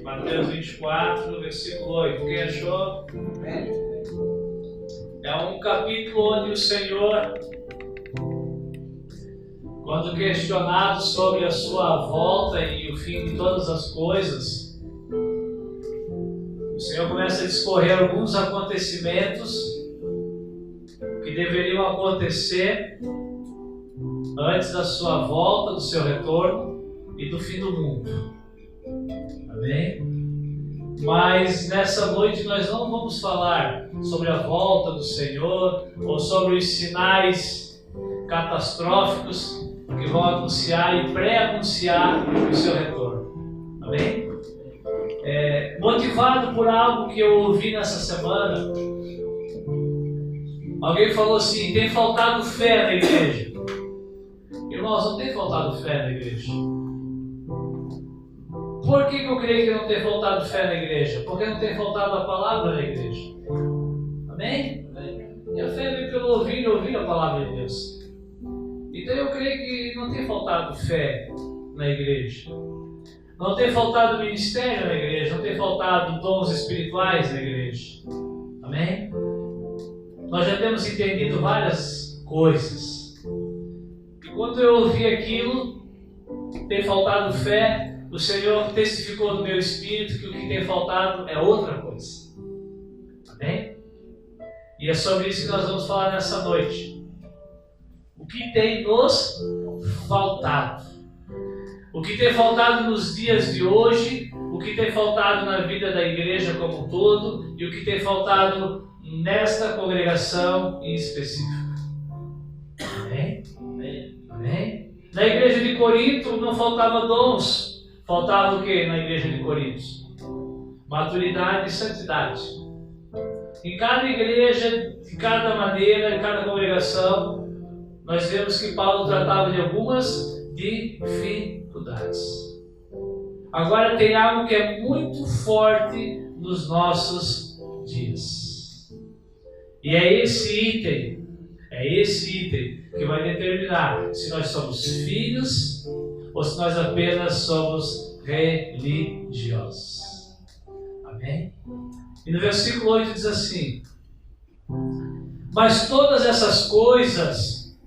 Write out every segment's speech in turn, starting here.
Mateus 24, versículo 8. Quem achou? É um capítulo onde o Senhor, quando questionado sobre a sua volta e o fim de todas as coisas, o Senhor começa a discorrer alguns acontecimentos que deveriam acontecer antes da sua volta, do seu retorno e do fim do mundo. Amém? Mas nessa noite nós não vamos falar sobre a volta do Senhor ou sobre os sinais catastróficos que vão anunciar e pré-anunciar o seu retorno. Amém? Motivado por algo que eu ouvi nessa semana, alguém falou assim: tem faltado fé na igreja. Irmãos, não tem faltado fé na igreja. Por que eu creio que não tem faltado fé na igreja? Porque não tem faltado a palavra na igreja. Amém? E a fé vem pelo ouvir a palavra de Deus. Então eu creio que não tem faltado fé na igreja. Não tem faltado ministério na igreja. Não tem faltado dons espirituais na igreja. Amém? Nós já temos entendido várias coisas. E quando eu ouvi aquilo, tem faltado fé, o Senhor testificou no meu espírito que o que tem faltado é outra coisa. Amém? E é sobre isso que nós vamos falar nessa noite. O que tem nos faltado? O que tem faltado nos dias de hoje, o que tem faltado na vida da igreja como um todo e o que tem faltado nesta congregação em específico. Amém? Amém? Na igreja de Corinto não faltava dons. Faltava o que na igreja de Corinto? Maturidade e santidade. Em cada igreja, de cada maneira, em cada congregação, nós vemos que Paulo tratava de algumas dificuldades. Agora tem algo que é muito forte nos nossos dias. E é esse item que vai determinar se nós somos filhos ou se nós apenas somos religiosos. Amém? E no versículo 8 diz assim: mas todas essas coisas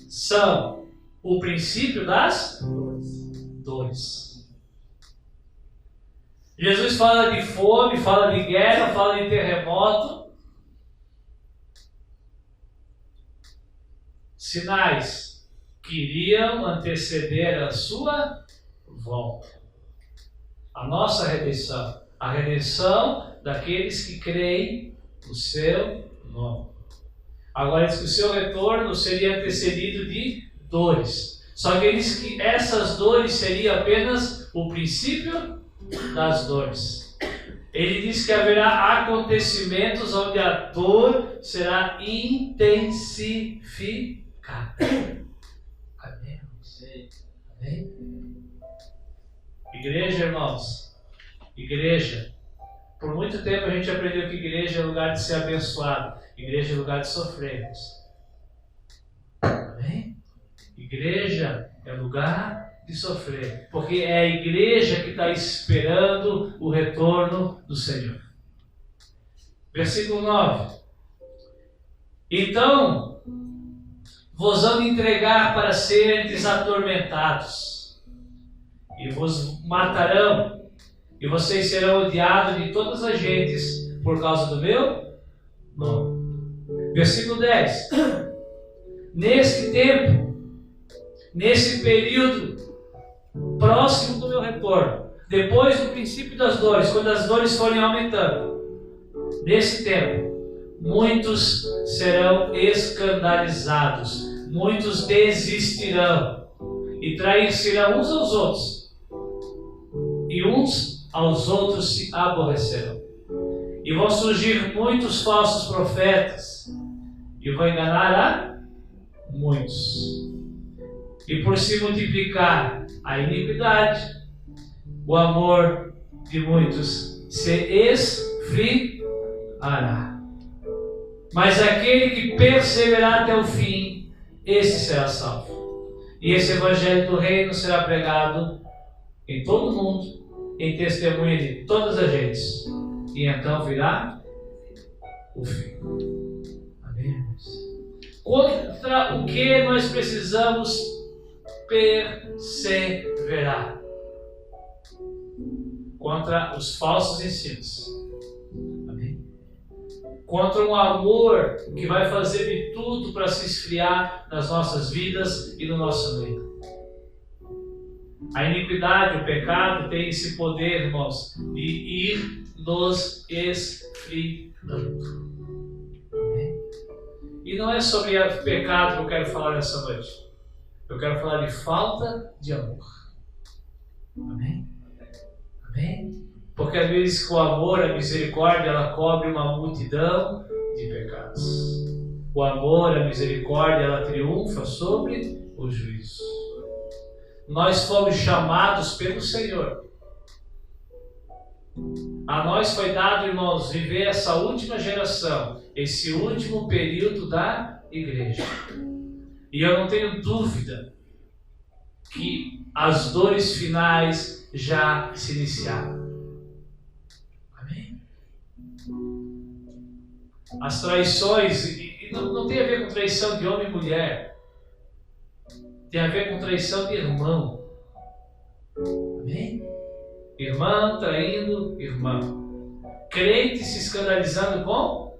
são o princípio das dores. Jesus fala de fome, fala de guerra, fala de terremoto. Sinais que iriam anteceder a sua volta. A nossa redenção. A redenção daqueles que creem no seu nome. Agora diz que o seu retorno seria antecedido de dores. Só que ele diz que essas dores seriam apenas o princípio das dores. Ele diz que haverá acontecimentos onde a dor será intensificada. Amém? Amém? Igreja, irmãos. Igreja. Por muito tempo a gente aprendeu que igreja é lugar de ser abençoado. Igreja é lugar de sofrermos. Amém? Igreja é lugar de sofrer. Porque é a igreja que está esperando o retorno do Senhor. Versículo 9. Então, vos hão de entregar para serem atormentados, e vos matarão, e vocês serão odiados de todas as gentes por causa do meu nome. Versículo 10. Neste tempo, nesse período próximo do meu retorno, depois do princípio das dores, quando as dores forem aumentando, nesse tempo, muitos serão escandalizados, muitos desistirão e trair-se-ão uns aos outros, e uns aos outros se aborrecerão. E vão surgir muitos falsos profetas e vão enganar a muitos. E por se multiplicar a iniquidade, o amor de muitos se esfriará. Mas aquele que perseverar até o fim, esse será salvo. E esse evangelho do reino será pregado em todo o mundo, em testemunha de todas as gentes. E então virá o fim. Amém? Contra o que nós precisamos perseverar? Contra os falsos ensinos. Amém? Contra um amor que vai fazer de tudo para se esfriar nas nossas vidas e no nosso meio. A iniquidade, o pecado tem esse poder, irmãos, de ir nos esfriando. E não é sobre o pecado que eu quero falar nessa noite. Eu quero falar de falta de amor. Amém? Amém? Porque às vezes com o amor, a misericórdia, ela cobre uma multidão de pecados. O amor, a misericórdia, ela triunfa sobre o juízo. Nós fomos chamados pelo Senhor. A nós foi dado, irmãos, viver essa última geração, esse último período da igreja. E eu não tenho dúvida que as dores finais já se iniciaram. Amém? As traições, e não tem a ver com traição de homem e mulher, tem a ver com traição de irmão. Amém? Irmã traindo irmão. Crente se escandalizando com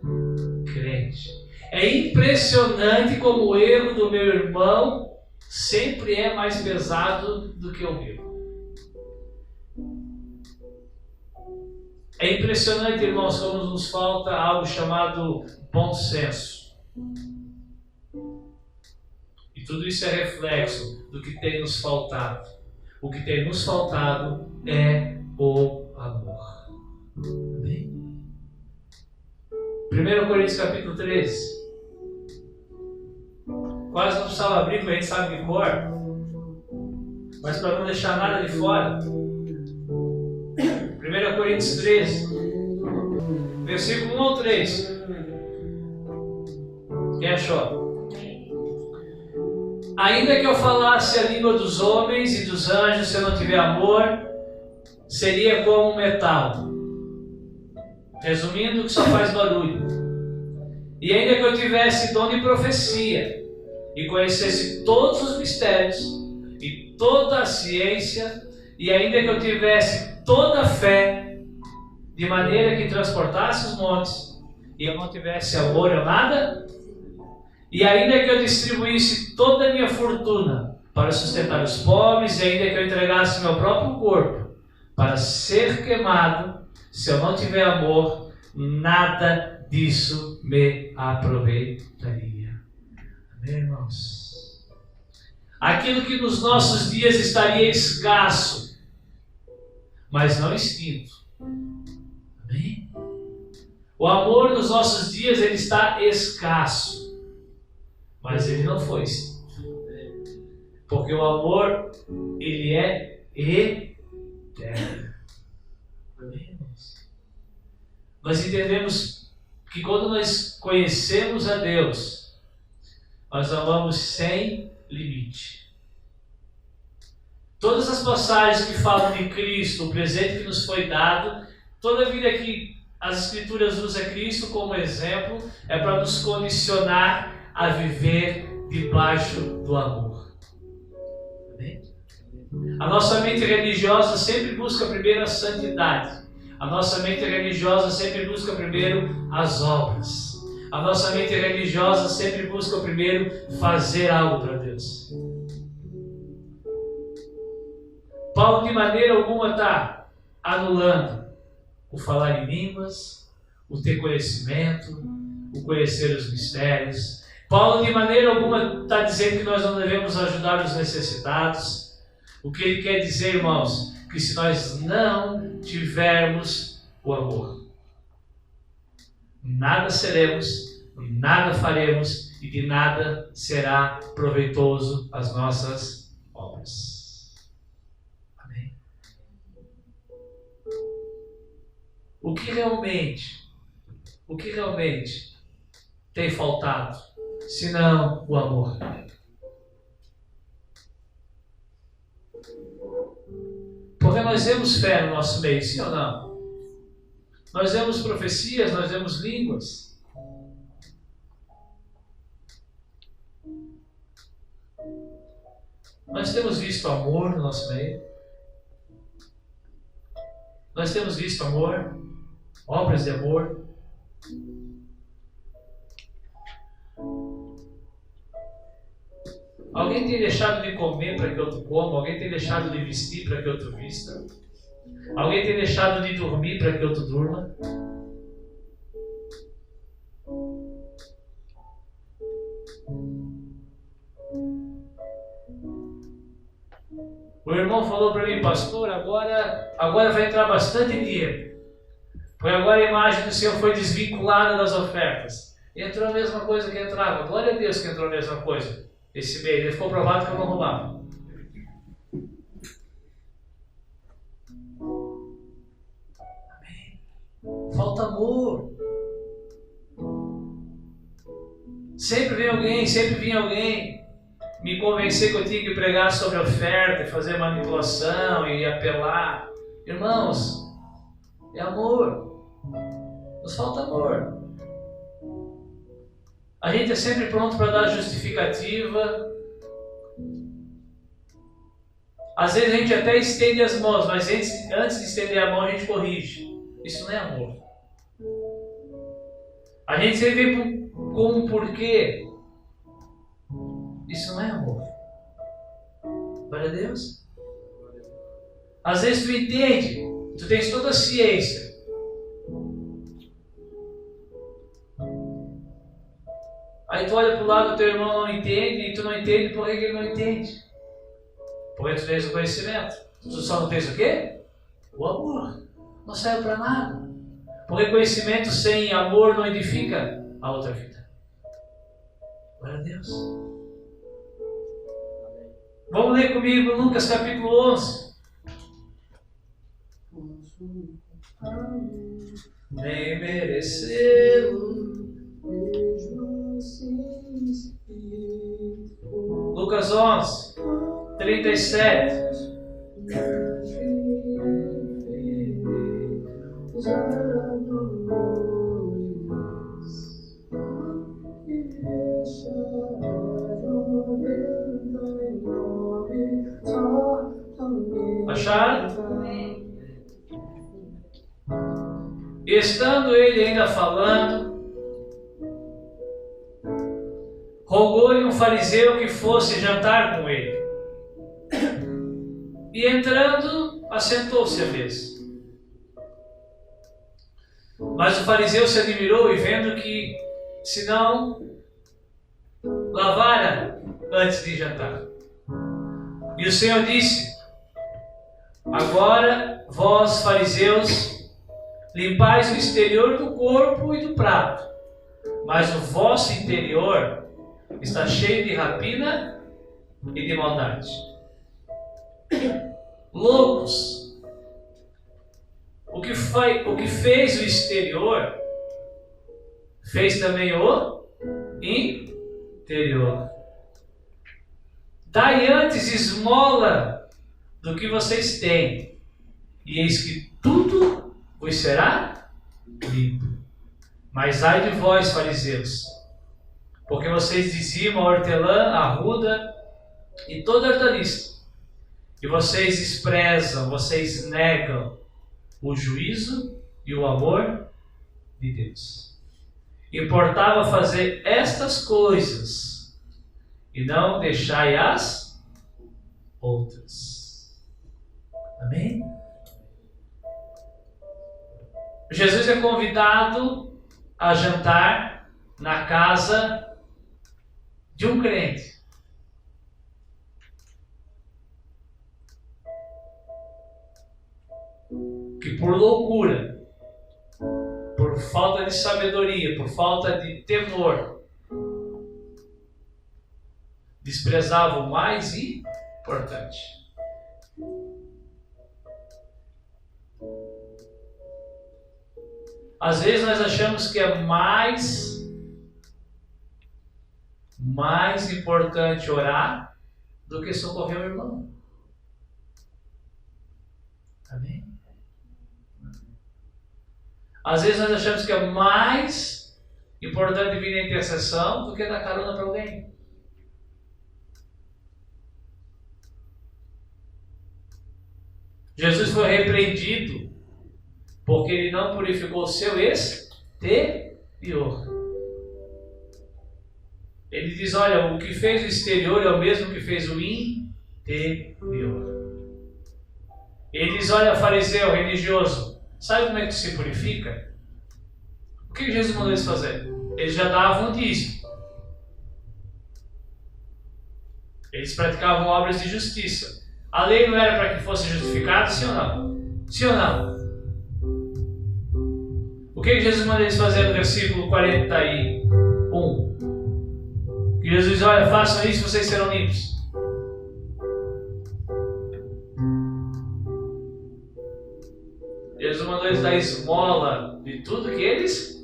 crente. É impressionante como o erro do meu irmão sempre é mais pesado do que o meu. É impressionante, irmãos, como nos falta algo chamado bom senso. E tudo isso é reflexo do que tem nos faltado. O que tem nos faltado é o amor. Amém? 1 Coríntios capítulo 13. Quase não precisava abrir, porque a gente sabe de cor. Mas para não deixar nada de fora. 1 Coríntios 13. Versículo 1 ao 3. Quem achou? Ainda que eu falasse a língua dos homens e dos anjos, se eu não tiver amor, seria como um metal. Resumindo, que só faz barulho. E ainda que eu tivesse dom de profecia, e conhecesse todos os mistérios, e toda a ciência, e ainda que eu tivesse toda a fé, de maneira que transportasse os montes, e eu não tivesse amor, eu nada. E ainda que eu distribuísse toda a minha fortuna para sustentar os pobres, e ainda que eu entregasse meu próprio corpo para ser queimado, se eu não tiver amor, nada disso me aproveitaria. Amém, irmãos? Aquilo que nos nossos dias estaria escasso, mas não extinto. Amém? O amor nos nossos dias ele está escasso. Mas ele não foi extinto. Porque o amor, ele é eterno. Nós entendemos que quando nós conhecemos a Deus, nós amamos sem limite. Todas as passagens que falam de Cristo, o presente que nos foi dado, toda a vida que as Escrituras usam Cristo como exemplo, é para nos condicionar a viver debaixo do amor. Amém? A nossa mente religiosa sempre busca primeiro a santidade. A nossa mente religiosa sempre busca primeiro as obras. A nossa mente religiosa sempre busca primeiro fazer algo para Deus. Paulo de maneira alguma está anulando o falar em línguas, o ter conhecimento, o conhecer os mistérios. Paulo de maneira alguma está dizendo que nós não devemos ajudar os necessitados. O que ele quer dizer, irmãos? Que se nós não tivermos o amor, nada seremos, nada faremos e de nada será proveitoso as nossas obras. Amém? O que realmente tem faltado? Senão o amor. Porque nós temos fé no nosso meio, sim ou não? Nós temos profecias, nós temos línguas. Nós temos visto amor no nosso meio. Nós temos visto amor, obras de amor. Alguém tem deixado de comer para que outro coma? Alguém tem deixado de vestir para que outro vista? Alguém tem deixado de dormir para que outro durma? O irmão falou para mim, pastor, agora vai entrar bastante dinheiro. Porque agora a imagem do Senhor foi desvinculada das ofertas. E entrou a mesma coisa que entrava. Glória a Deus que entrou a mesma coisa. Esse mês, ele ficou provado que eu não roubava. Amém. Falta amor. Sempre vinha alguém me convencer que eu tinha que pregar sobre oferta, fazer manipulação e apelar. Irmãos, é amor. Nos falta amor. A gente é sempre pronto para dar justificativa. Às vezes a gente até estende as mãos, mas antes de estender a mão a gente corrige. Isso não é amor. A gente sempre vem com um porquê. Isso não é amor. Glória a Deus. Às vezes tu entende, tu tens toda a ciência. Aí tu olha para o lado, teu irmão não entende, e tu não entende, por que ele não entende? Porque tu tens o conhecimento. Tu só não tens o quê? O amor. Não serve para nada. Porque conhecimento sem amor não edifica a outra vida. Glória a Deus. Vamos ler comigo Lucas capítulo 11. Nem merecê-lo. Lucas 11, 37. Acharam? E estando ele ainda falando, rogou-lhe um fariseu que fosse jantar com ele. E entrando, assentou-se à mesa. Mas o fariseu se admirou e vendo que, se não lavara antes de jantar. E o Senhor disse: agora vós, fariseus, limpais o exterior do corpo e do prato, mas o vosso interior está cheio de rapina e de maldade. Loucos! O que fez o exterior, fez também o interior. Dai antes esmola do que vocês têm, e eis que tudo vos será limpo. Mas ai de vós, fariseus, porque vocês dizimam a hortelã, a arruda e toda a hortaliça, e vocês desprezam, vocês negam o juízo e o amor de Deus. Importava fazer estas coisas e não deixai as outras. Amém? Jesus é convidado a jantar na casa de um crente. Que por loucura, por falta de sabedoria, por falta de temor, desprezava o mais importante. Às vezes nós achamos que é mais importante orar do que socorrer o irmão. Amém? Às vezes nós achamos que é mais importante vir na intercessão do que dar carona para alguém. Jesus foi repreendido porque ele não purificou o seu exterior. Ele diz, olha, o que fez o exterior é o mesmo que fez o interior. Ele diz, olha, fariseu, religioso, sabe como é que se purifica? O que Jesus mandou eles fazer? Eles já davam dízimo. Eles praticavam obras de justiça. A lei não era para que fosse justificada, sim ou não? Sim ou não? O que Jesus mandou eles fazer no versículo 41? Que Jesus diz, olha, façam isso e vocês serão limpos. Jesus mandou eles dar esmola de tudo que eles...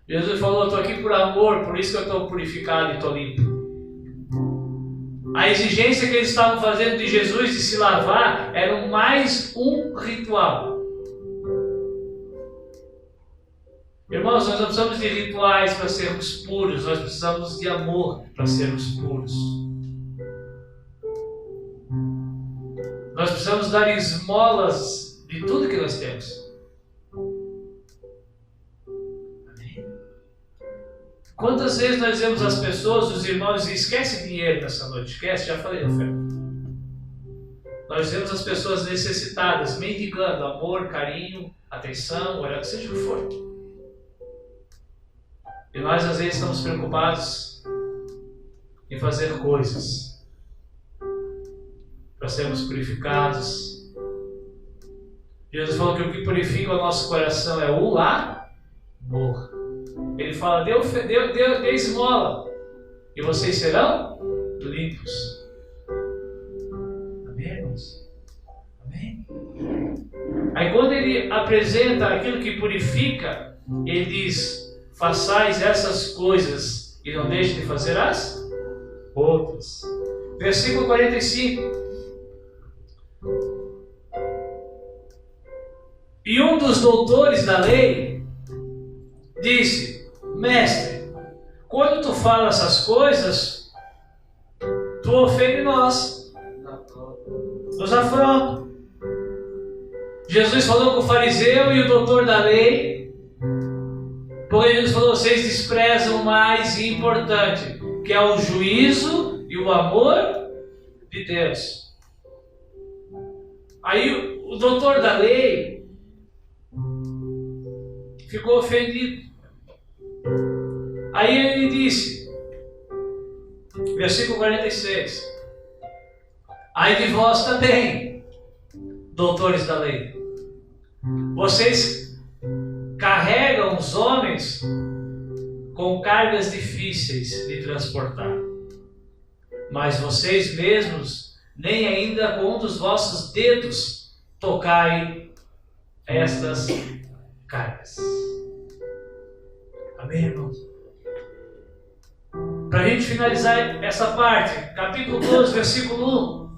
Jesus falou, eu estou aqui por amor, por isso que eu estou purificado e estou limpo. A exigência que eles estavam fazendo de Jesus de se lavar era mais um ritual. Irmãos, nós não precisamos de rituais para sermos puros, nós precisamos de amor para sermos puros. Nós precisamos dar esmolas de tudo que nós temos. Quantas vezes nós vemos as pessoas, os irmãos, e esquece dinheiro nessa noite, esquece, já falei, oferta. Nós vemos as pessoas necessitadas, mendigando amor, carinho, atenção, olha, seja o que for. E nós às vezes estamos preocupados em fazer coisas para sermos purificados. Jesus falou que o que purifica o nosso coração é o amor. Ele fala, dê esmola e vocês serão limpos. Amém, irmãos? Amém? Aí quando ele apresenta aquilo que purifica, ele diz, façais essas coisas e não deixem de fazer as outras. Versículo 45. E um dos doutores da lei disse, mestre, quando tu fala essas coisas, tu ofende nós, nos afronta. Jesus falou com o fariseu e o doutor da lei, porque Jesus falou, vocês desprezam o mais importante, que é o juízo e o amor de Deus. Aí o doutor da lei ficou ofendido. Aí ele disse, versículo 46, ai de vós também, doutores da lei, vocês carregam os homens com cargas difíceis de transportar, mas vocês mesmos nem ainda com um dos vossos dedos tocai estas cargas. Amém, irmãos? Para a gente finalizar essa parte, capítulo 12, versículo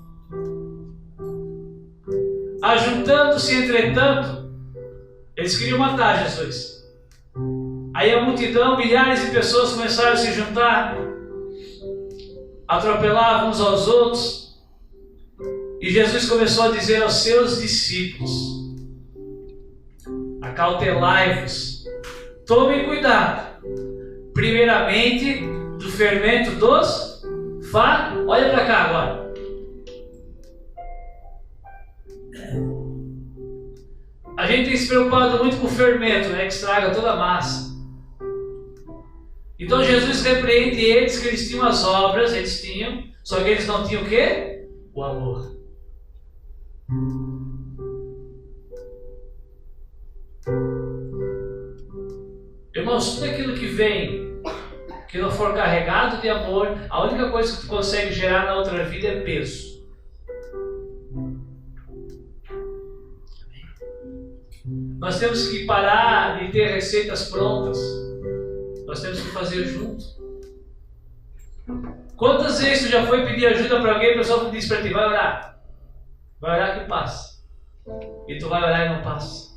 1. Ajuntando-se, entretanto, eles queriam matar Jesus. Aí a multidão, milhares de pessoas começaram a se juntar, atropelavam uns aos outros, e Jesus começou a dizer aos seus discípulos, acautelai-vos, tomem cuidado, primeiramente do fermento dos olha para cá agora. A gente tem se preocupado muito com o fermento, né, que estraga toda a massa. Então Jesus repreende eles, que eles tinham as obras, eles tinham, só que eles não tinham o quê? O amor. Irmãos, tudo aquilo que vem, que não for carregado de amor, a única coisa que tu consegue gerar na outra vida é peso. Nós temos que parar de ter receitas prontas. Nós temos que fazer junto. Quantas vezes tu já foi pedir ajuda para alguém e a pessoa diz para ti, vai orar. Vai orar que passa. E tu vai orar e não passa.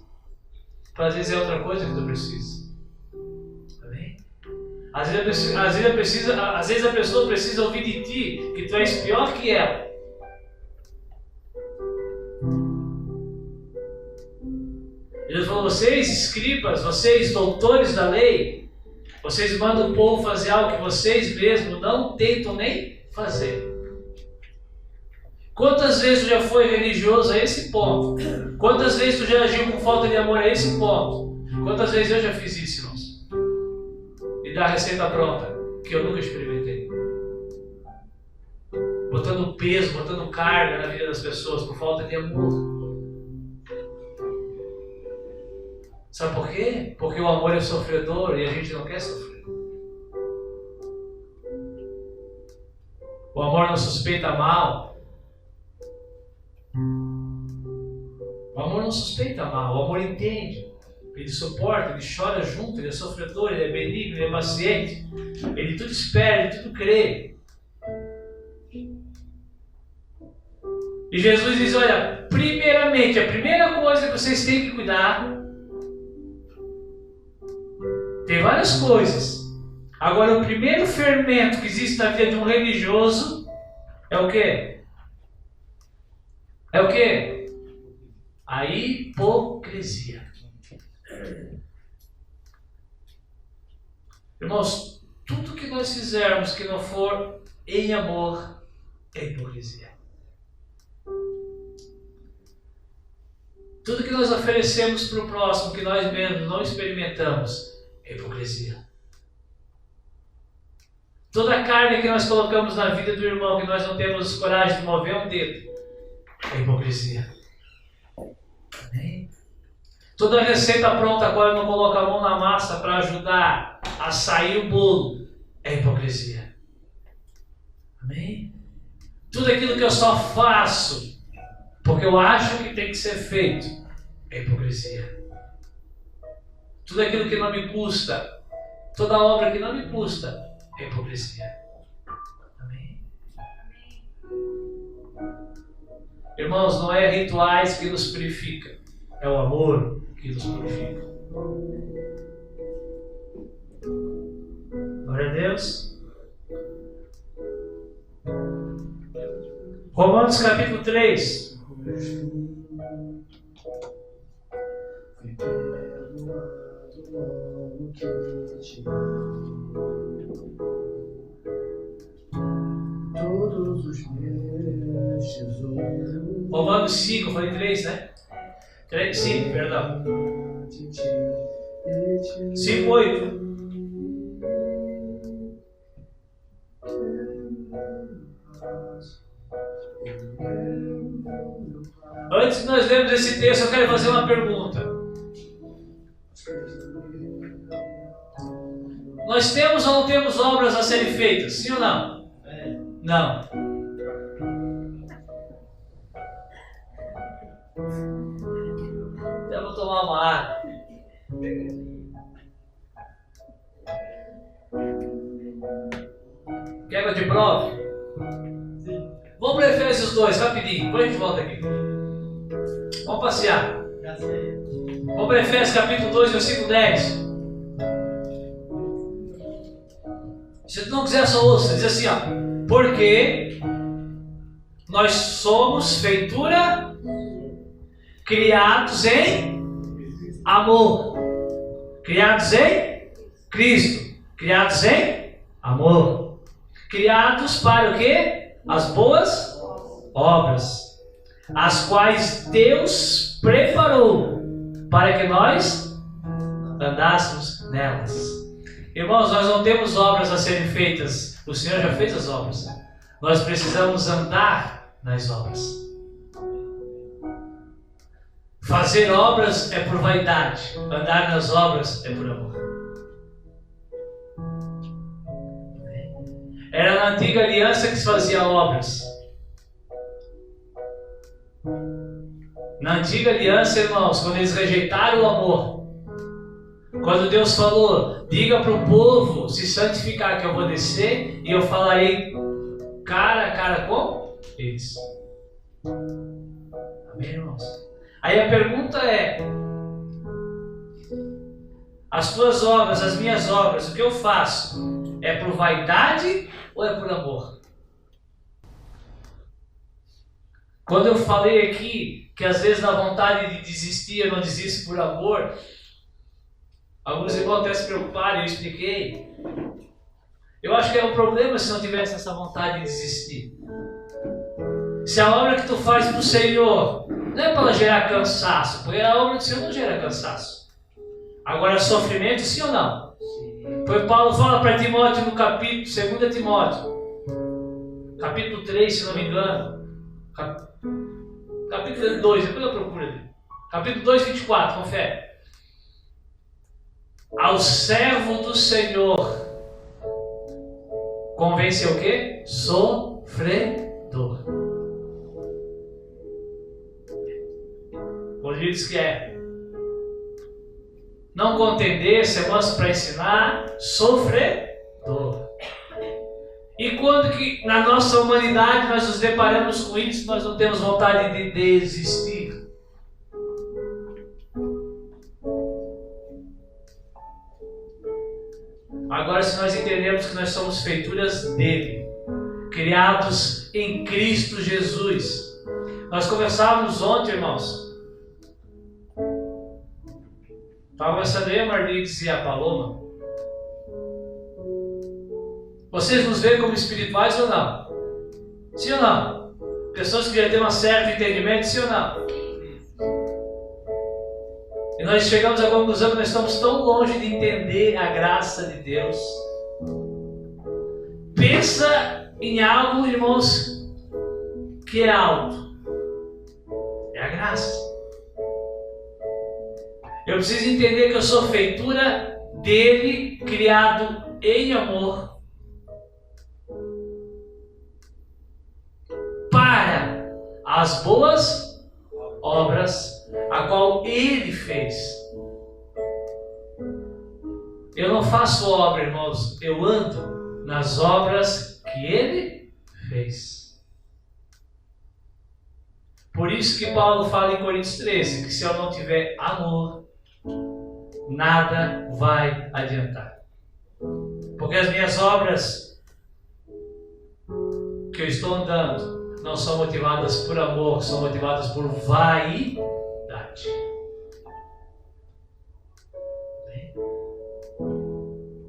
Às vezes é outra coisa que tu precisa. Amém? Às vezes a pessoa precisa ouvir de ti que tu és pior que ela. Ele falou, vocês escribas, vocês doutores da lei, vocês mandam o povo fazer algo que vocês mesmos não tentam nem fazer. Quantas vezes tu já foi religioso a esse ponto? Quantas vezes tu já agiu com falta de amor a esse ponto? Quantas vezes eu já fiz isso, irmãos? E dar a receita pronta, que eu nunca experimentei. Botando peso, botando carga na vida das pessoas por falta de amor. Sabe por quê? Porque o amor é sofredor e a gente não quer sofrer. O amor não suspeita mal. O amor não suspeita mal, o amor entende. Ele suporta, ele chora junto, ele é sofredor, ele é benigno, ele é paciente. Ele tudo espera, ele tudo crê. E Jesus diz, olha, primeiramente, a primeira coisa que vocês têm que cuidar, tem várias coisas. Agora, o primeiro fermento que existe na vida de um religioso é o quê? É o quê? A hipocrisia. Irmãos, tudo que nós fizermos que não for em amor é hipocrisia. Tudo que nós oferecemos para o próximo que nós mesmos não experimentamos é hipocrisia. Toda a carne que nós colocamos na vida do irmão que nós não temos coragem de mover um dedo é hipocrisia. Amém? Toda receita pronta agora não coloca a mão na massa para ajudar a sair o bolo é hipocrisia. Amém? Tudo aquilo que eu só faço porque eu acho que tem que ser feito é hipocrisia. Tudo aquilo que não me custa, toda obra que não me custa é hipocrisia. Amém? Irmãos, não é rituais que nos purificam, é o amor que nos purifica. Glória a Deus. Romanos capítulo 3. Romanos 5, falei 3, né? 5, perdão. 5, 8. Antes de nós lermos esse texto, eu quero fazer uma pergunta. Nós temos ou não temos obras a serem feitas? Sim ou não? Não. Eu vou tomar uma água. Quer que eu te prove? Sim. Vamos para Efésios 2, rapidinho. Depois a gente volta aqui. Vamos passear. Vamos para Efésios capítulo 2, versículo 10. Se tu não quiser, só ouça. Diz assim, ó. Porque nós somos feitura, criados em amor. Criados em Cristo. Criados em amor. Criados para o quê? As boas obras, as quais Deus preparou para que nós andássemos nelas. Irmãos, nós não temos obras a serem feitas. O Senhor já fez as obras. Nós precisamos andar nas obras. Fazer obras é por vaidade. Andar nas obras é por amor. Era na antiga aliança que se fazia obras. Na antiga aliança, irmãos, quando eles rejeitaram o amor, quando Deus falou, diga para o povo se santificar que eu vou descer e eu falarei cara a cara com eles. Amém, irmãos? Aí a pergunta é: as tuas obras, as minhas obras, o que eu faço? É por vaidade ou é por amor? Quando eu falei aqui que às vezes dá vontade de desistir, eu não desisto por amor, alguns irmãos até se preocuparam, eu expliquei. Eu acho que é um problema se não tivesse essa vontade de desistir. Se a obra que tu faz para o Senhor não é para gerar cansaço, porque a obra do Senhor não gera cansaço. Agora, sofrimento, sim ou não? Pois Paulo fala para Timóteo no capítulo, 2 Timóteo, capítulo 3, se não me engano, capítulo 2, depois eu procuro ali. Capítulo 2, 24, confere. Ao servo do Senhor convém ser o quê? Sofredor. Quando diz que é não contender, ser manso para ensinar, sofredor. E quando que na nossa humanidade nós nos deparamos com isso, nós não temos vontade de desistir. Agora, se nós entendemos que nós somos feituras dele, criados em Cristo Jesus. Nós conversávamos ontem, irmãos. Estava conversando eu, Marlix e a Paloma. Vocês nos veem como espirituais ou não? Sim ou não? Pessoas que já têm um certo entendimento, sim ou não? E nós chegamos à conclusão que nós estamos tão longe de entender a graça de Deus. Pensa em algo, irmãos, que é alto. É a graça. Eu preciso entender que eu sou feitura dele, criado em amor, para as boas obras a qual ele fez. Eu não faço obra, irmãos, eu ando nas obras que ele fez. Por isso que Paulo fala em Coríntios 13, que se eu não tiver amor, nada vai adiantar. Porque as minhas obras que eu estou andando não são motivadas por amor, são motivadas por vaidade.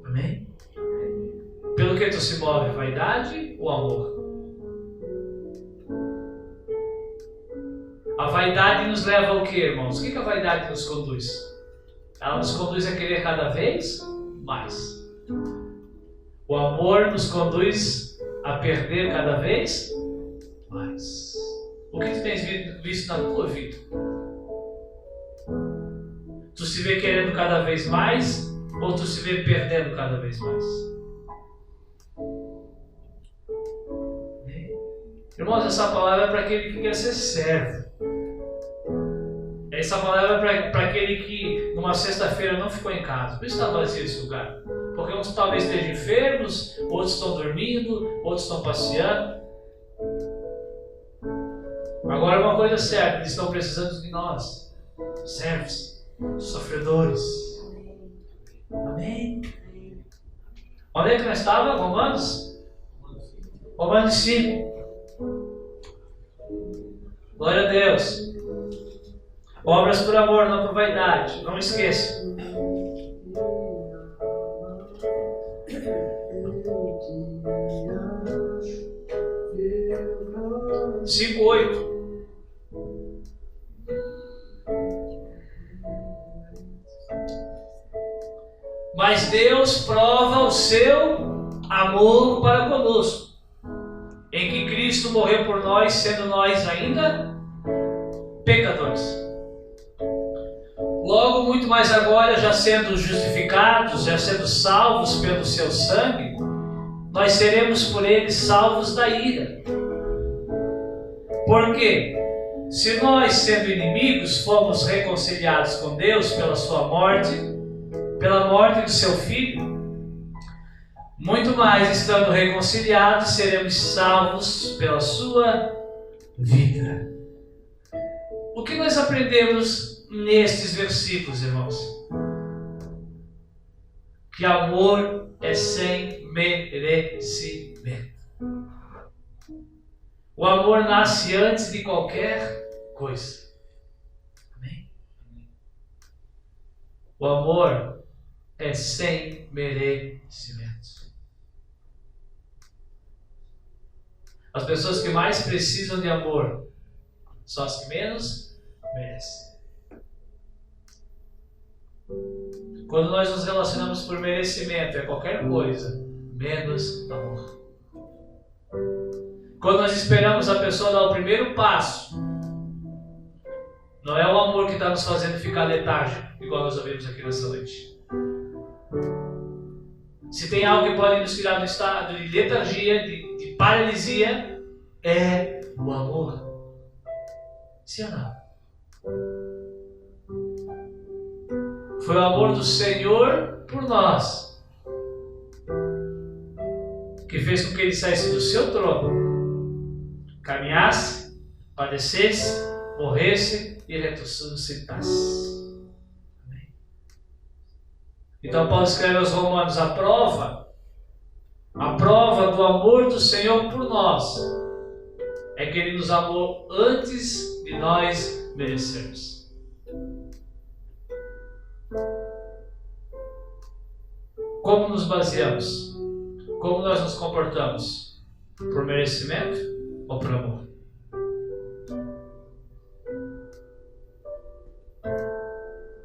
Amém? Pelo que tu se move, vaidade ou amor? A vaidade nos leva ao que, irmãos? O que a vaidade nos conduz? Ela nos conduz a querer cada vez mais. O amor nos conduz a perder cada vez mais. O que tu tens visto na tua vida? Tu se vê querendo cada vez mais ou tu se vê perdendo cada vez mais? Irmãos, essa palavra é para aquele que quer ser servo. Essa palavra é para aquele que numa sexta-feira não ficou em casa. Por isso está vazio esse lugar. Porque uns talvez estejam enfermos, outros estão dormindo, outros estão passeando. Agora uma coisa é certa, eles estão precisando de nós, servos, sofredores. Amém? Onde é que nós estávamos? Romanos? Romanos 5. Glória a Deus. Obras por amor, não por vaidade. Não esqueça. 5:8. Mas Deus prova o seu amor para conosco, em que Cristo morreu por nós, sendo nós ainda pecadores. Logo, muito mais agora, já sendo justificados, já sendo salvos pelo seu sangue, nós seremos por ele salvos da ira. Porque, se nós, sendo inimigos, fomos reconciliados com Deus pela sua morte, pela morte do seu Filho, muito mais, estando reconciliados, seremos salvos pela sua vida. O que nós aprendemos nestes versículos, irmãos? Que amor é sem merecimento. O amor nasce antes de qualquer coisa. Amém? O amor é sem merecimento. As pessoas que mais precisam de amor são as que menos merecem. Quando nós nos relacionamos por merecimento, é qualquer coisa, menos amor. Quando nós esperamos a pessoa dar o primeiro passo, não é o amor que está nos fazendo ficar letárgico, igual nós ouvimos aqui nessa noite. Se tem algo que pode nos tirar do estado de letargia, de paralisia, é o amor. Sim ou não? Foi o amor do Senhor por nós que fez com que Ele saísse do seu trono, caminhasse, padecesse, morresse e ressuscitasse. Amém? Então Paulo escreve aos Romanos: a prova do amor do Senhor por nós é que Ele nos amou antes de nós merecermos. Como nos baseamos? Como nós nos comportamos? Por merecimento ou por amor?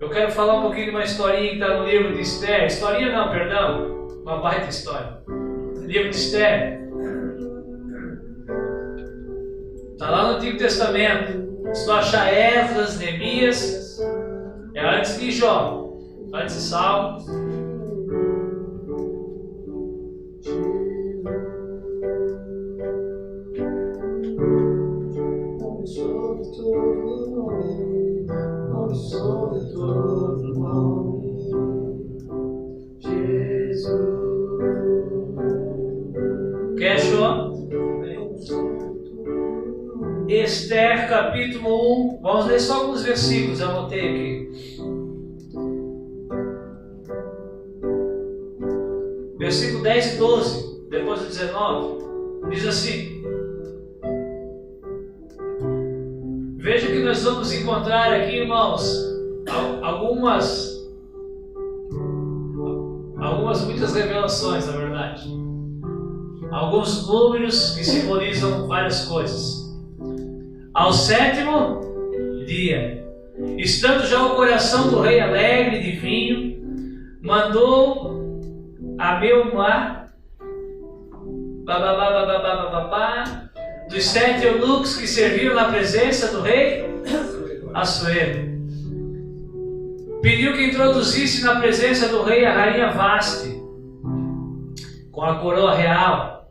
Eu quero falar um pouquinho de uma historinha que está no livro de Esther. Historinha não, perdão. Uma baita história. Livro de Esther. Está lá no Antigo Testamento. Se tu achar Esdras, Neemias, é antes de Jó, antes de Salmos. Quer achou? Esther capítulo 1. Vamos ler só alguns versículos, eu anotei aqui. Versículo 10 e 12, depois do 19, diz assim: veja que nós vamos encontrar aqui, irmãos, muitas revelações, na verdade. Alguns números que simbolizam várias coisas. Ao 7º dia, estando já o coração do rei alegre de vinho, mandou a Meumá, dos 7 eunucos que serviram na presença do rei Assuero. Pediu que introduzisse na presença do rei a rainha Vaste, com a coroa real,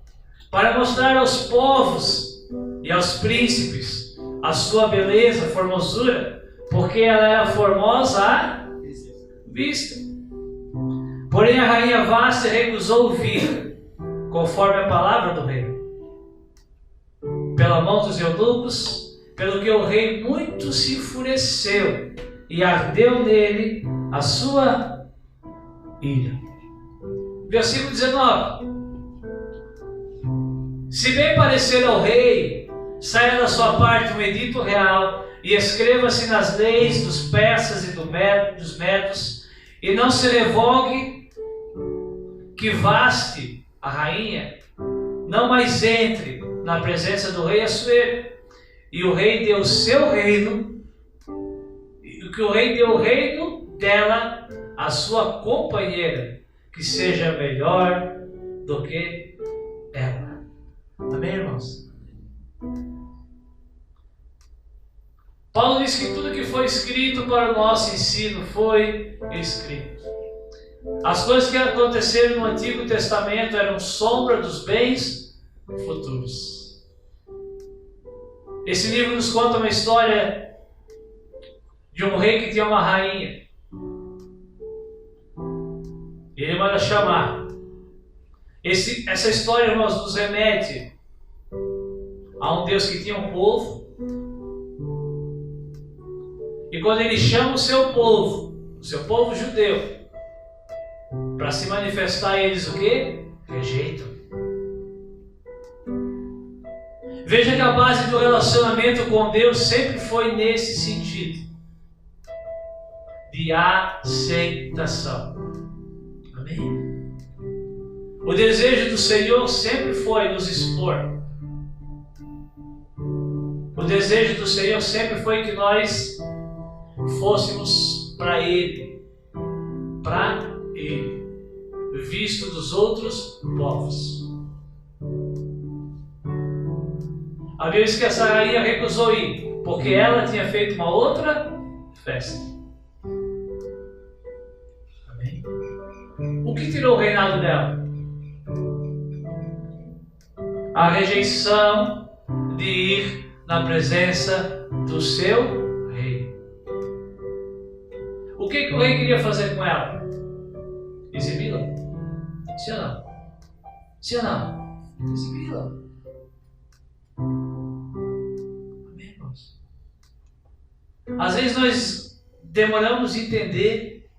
para mostrar aos povos e aos príncipes a sua beleza, formosura, porque ela era formosa à vista. Porém a rainha Vaste recusou vir, conforme a palavra do rei, pela mão dos eunucos, pelo que o rei muito se enfureceu e ardeu nele a sua ira. Versículo 19: se bem parecer ao rei, saia da sua parte um edito real e escreva-se nas leis dos persas e dos medos, e não se revogue que Vaste, a rainha, não mais entre na presença do rei Assuero. E o rei deu o seu reino, e que o rei deu o reino dela à sua companheira, que seja melhor do que ela. Amém, irmãos? Paulo diz que tudo que foi escrito para o nosso ensino foi escrito. As coisas que aconteceram no Antigo Testamento eram sombra dos bens futuros. Esse livro nos conta uma história de um rei que tinha uma rainha. Ele manda chamar. Essa história, irmãos, nos remete a um Deus que tinha um povo. E quando Ele chama o seu povo judeu, para se manifestar, eles o quê? Rejeitam. Veja que a base do relacionamento com Deus sempre foi nesse sentido, de aceitação. Amém? O desejo do Senhor sempre foi nos expor. O desejo do Senhor sempre foi que nós fôssemos para Ele, visto dos outros povos. A Bíblia diz que essa rainha recusou ir, porque ela tinha feito uma outra festa. Amém? O que tirou o reinado dela? A rejeição de ir na presença do seu rei. O que o rei queria fazer com ela? Exibi-la? Sim ou não? Sim ou não? Exibi-la. Amém, irmãos? Às vezes nós demoramos a entender.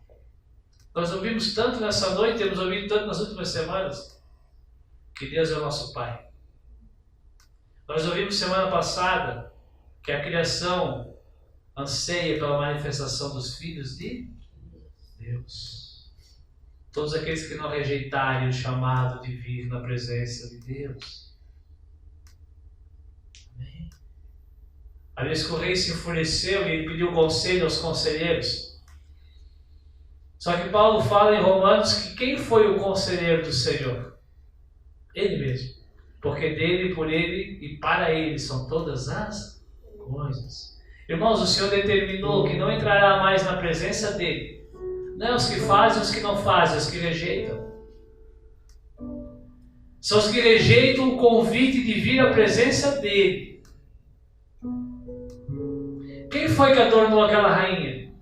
Nós ouvimos tanto nessa noite, temos ouvido tanto nas últimas semanas, que Deus é o nosso Pai. Nós ouvimos semana passada que a criação anseia pela manifestação dos filhos de Deus. Todos aqueles que não rejeitarem o chamado de vir na presença de Deus. Amém? A vez que o rei se enfureceu e ele pediu conselho aos conselheiros. Só que Paulo fala em Romanos que quem foi o conselheiro do Senhor? Ele mesmo. Porque dele, por ele e para ele são todas as coisas. Irmãos, o Senhor determinou que não entrará mais na presença dele. Não é os que fazem, os que não fazem, os que rejeitam. São os que rejeitam o convite de vir à presença dele. Quem foi que adornou aquela rainha?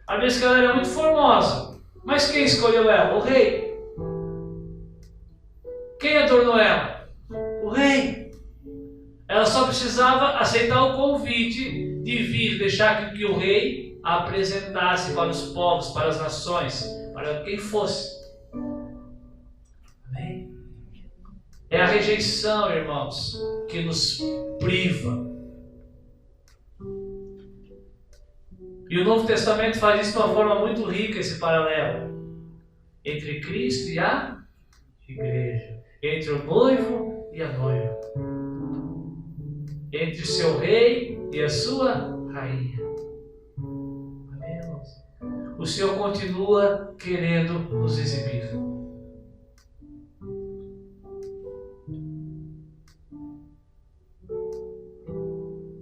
A vez que ela era muito formosa. Mas quem escolheu ela? O rei. Quem adornou ela? O rei. Ela só precisava aceitar o convite de vir, deixar que o rei a apresentasse para os povos, para as nações, para quem fosse. Amém? É a rejeição, irmãos, que nos priva. E o Novo Testamento faz isso de uma forma muito rica, esse paralelo entre Cristo e a igreja. Entre o noivo e a noiva. Entre o seu rei e a sua rainha. Amém, irmãos? O Senhor continua querendo nos exibir.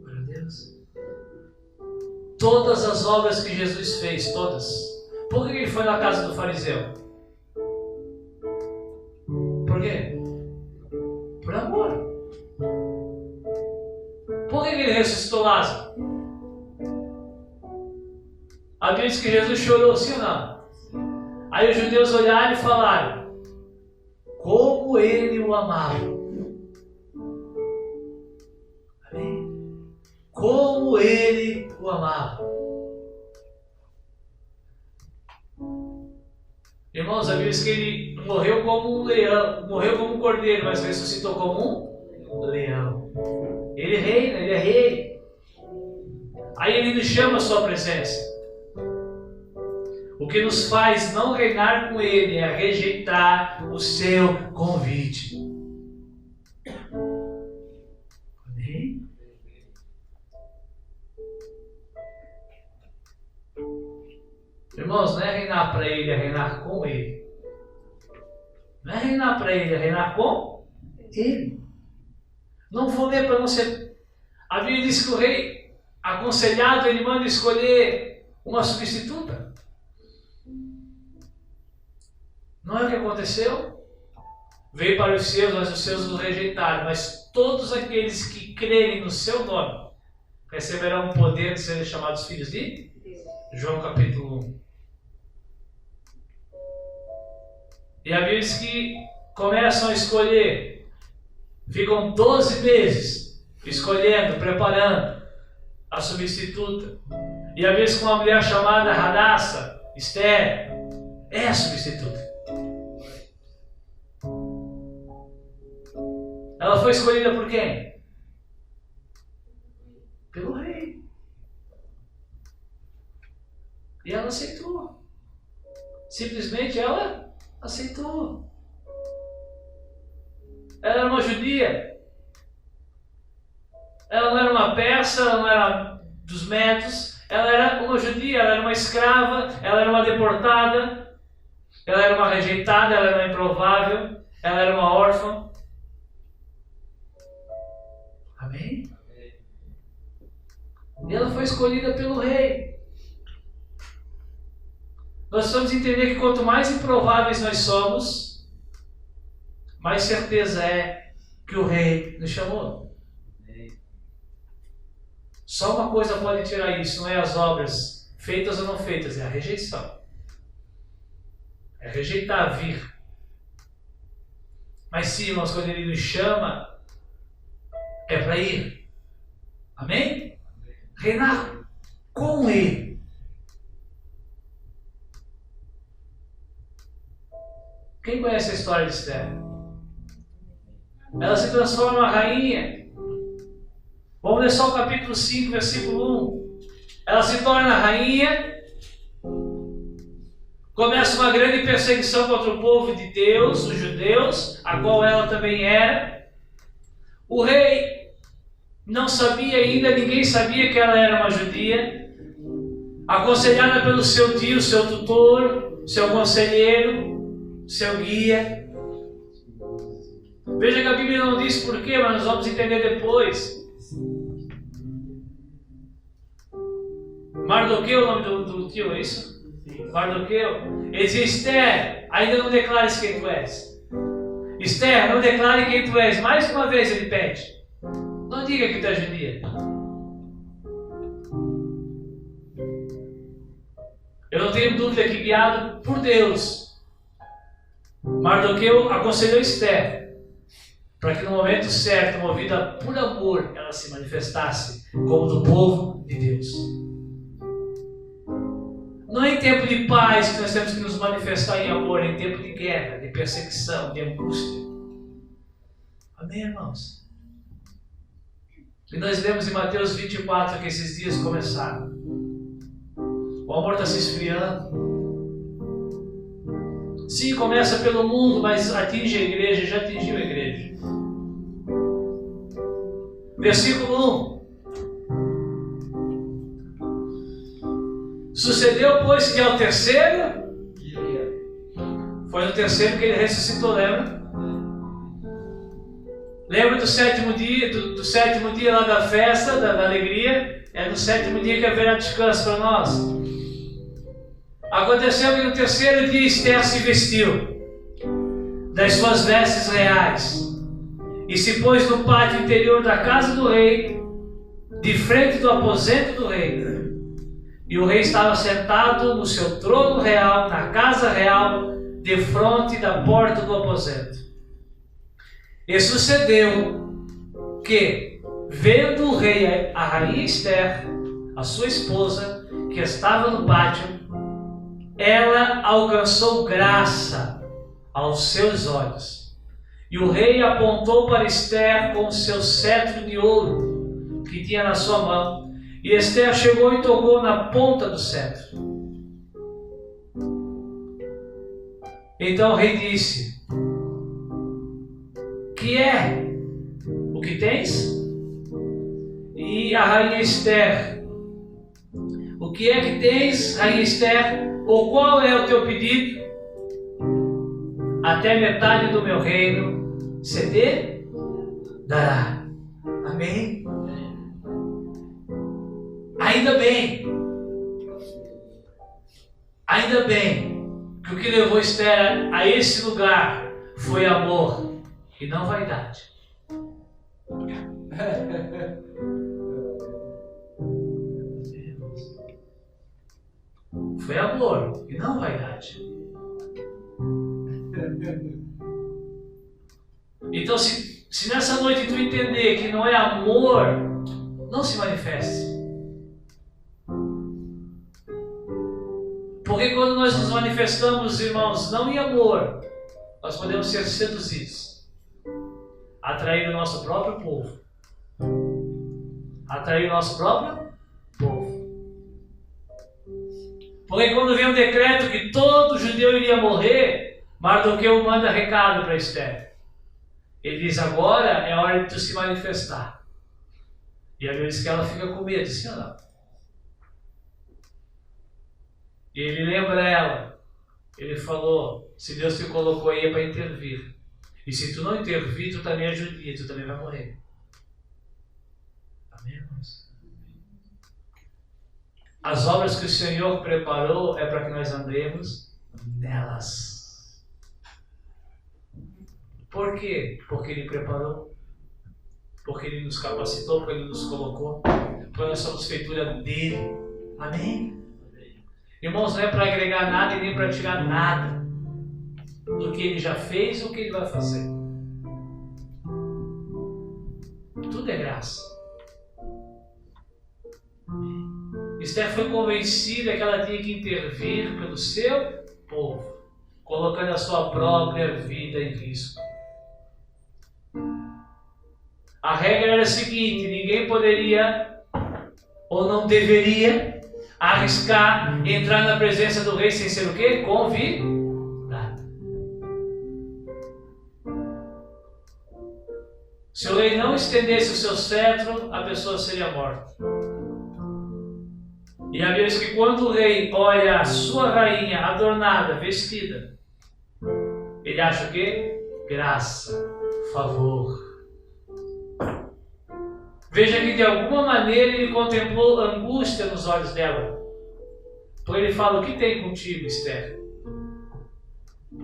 Glória a Deus. Todas as obras que Jesus fez, todas. Por que ele foi na casa do fariseu? Por quê? Por amor. Por que ele ressuscitou Lázaro? A Bíblia diz que Jesus chorou, sim ou não? Aí os judeus olharam e falaram: como ele o amava. Amém? Como ele o amava. Irmãos, a Bíblia diz que ele morreu como um leão, morreu como um cordeiro, mas ressuscitou como um leão. Ele reina, ele é rei. Aí ele nos chama a sua presença. O que nos faz não reinar com ele é rejeitar o seu convite. Amém? Irmãos, não é reinar para ele, é reinar com ele. Não é reinar para ele, é reinar com ele. Não vou ler para não ser... A Bíblia diz que o rei, aconselhado, ele manda escolher uma substituta. Não é o que aconteceu? Veio para os seus, mas os seus o rejeitaram. Mas todos aqueles que crerem no seu nome receberão o poder de serem chamados filhos de João capítulo 1. E a Bíblia diz que começam a escolher, ficam 12 meses escolhendo, preparando a substituta. E a Bíblia diz que uma mulher chamada Radassa, Esther, é a substituta. Ela foi escolhida por quem? Pelo rei. E ela aceitou. Simplesmente ela aceitou. Ela era uma judia. Ela não era uma persa, ela não era dos medos. Ela era uma judia, ela era uma escrava, ela era uma deportada, ela era uma rejeitada, ela era uma improvável, ela era uma órfã. Amém? E ela foi escolhida pelo rei. Nós precisamos entender que quanto mais improváveis nós somos, mais certeza é que o rei nos chamou. Só uma coisa pode tirar isso, não é as obras feitas ou não feitas, é a rejeição. É rejeitar vir. Mas sim, irmãos, quando ele nos chama, é para ir. Amém? Reinar com ele. Quem conhece a história de Esther? Ela se transforma numa rainha. Vamos ler só o capítulo 5, versículo 1. Ela se torna rainha. Começa uma grande perseguição contra o povo de Deus, os judeus, a qual ela também era. O rei não sabia ainda, ninguém sabia que ela era uma judia. Aconselhada pelo seu tio, seu tutor, seu conselheiro, seu guia. Veja que a Bíblia não diz porquê, mas nós vamos entender depois. Mardoqueu, o nome do tio, é isso? Sim. Mardoqueu. Ele diz: Esther, ainda não declares quem tu és. Esther, não declare quem tu és. Mais uma vez ele pede. Não diga que tu és judia. Eu não tenho dúvida que, guiado por Deus, Mardoqueu aconselhou Esther para que no momento certo, movida por amor, ela se manifestasse como do povo de Deus. Não é em tempo de paz que nós temos que nos manifestar em amor, é em tempo de guerra, de perseguição, de angústia. Amém, irmãos? E nós vemos em Mateus 24 que esses dias começaram. O amor está se esfriando. Sim, começa pelo mundo, mas atinge a igreja, já atingiu a igreja. Versículo 1. Sucedeu, pois, que ao terceiro, foi no terceiro que ele ressuscitou, lembra? Lembra do sétimo dia, do sétimo dia lá da festa, da alegria? É no sétimo dia que haverá descanso para nós. Aconteceu que no terceiro dia Esther se vestiu das suas vestes reais e se pôs no pátio interior da casa do rei, de frente do aposento do rei. E o rei estava sentado no seu trono real, na casa real, defronte da porta do aposento. E sucedeu que, vendo o rei a rainha Esther, a sua esposa, que estava no pátio, ela alcançou graça aos seus olhos. E o rei apontou para Esther com o seu cetro de ouro que tinha na sua mão. E Esther chegou e tocou na ponta do cetro. Então o rei disse: que é o que tens? E a rainha Esther: o que é que tens, rainha Esther? Ou qual é o teu pedido? Até metade do meu reino se te dará. Amém? Ainda bem que o que levou Esther a esse lugar foi amor e não vaidade. Foi amor e não vaidade. Então, se nessa noite tu entender que não é amor, não se manifeste. Porque quando nós nos manifestamos, irmãos, não em amor, nós podemos ser seduzidos, atrair o nosso próprio povo. Atrair o nosso próprio povo. Porque quando vem um decreto que todo judeu iria morrer, Mardoqueu manda recado para Esther. Ele diz, agora é hora de tu se manifestar. E a Bíblia diz que ela fica com medo, sim ou não? E ele lembra ela. Ele falou, se Deus te colocou aí é para intervir. E se tu não intervir, tu também é judia, tu também vai morrer. Amém, irmãos? As obras que o Senhor preparou é para que nós andemos nelas. Por quê? Porque Ele preparou. Porque Ele nos capacitou, porque Ele nos colocou. Porque nós somos feitura dEle. Amém? Irmãos, não é para agregar nada e nem para tirar nada do que Ele já fez ou o que Ele vai fazer. Tudo é graça. Esther foi convencida que ela tinha que intervir pelo seu povo, colocando a sua própria vida em risco. A regra era a seguinte: ninguém poderia ou não deveria arriscar entrar na presença do rei sem ser o quê? Convidado. Se o rei não estendesse o seu cetro, a pessoa seria morta. E a Bíblia diz que quando o rei olha a sua rainha adornada, vestida, ele acha o quê? Graça, favor. Veja que de alguma maneira ele contemplou angústia nos olhos dela. Então ele fala, o que tem contigo, Esther?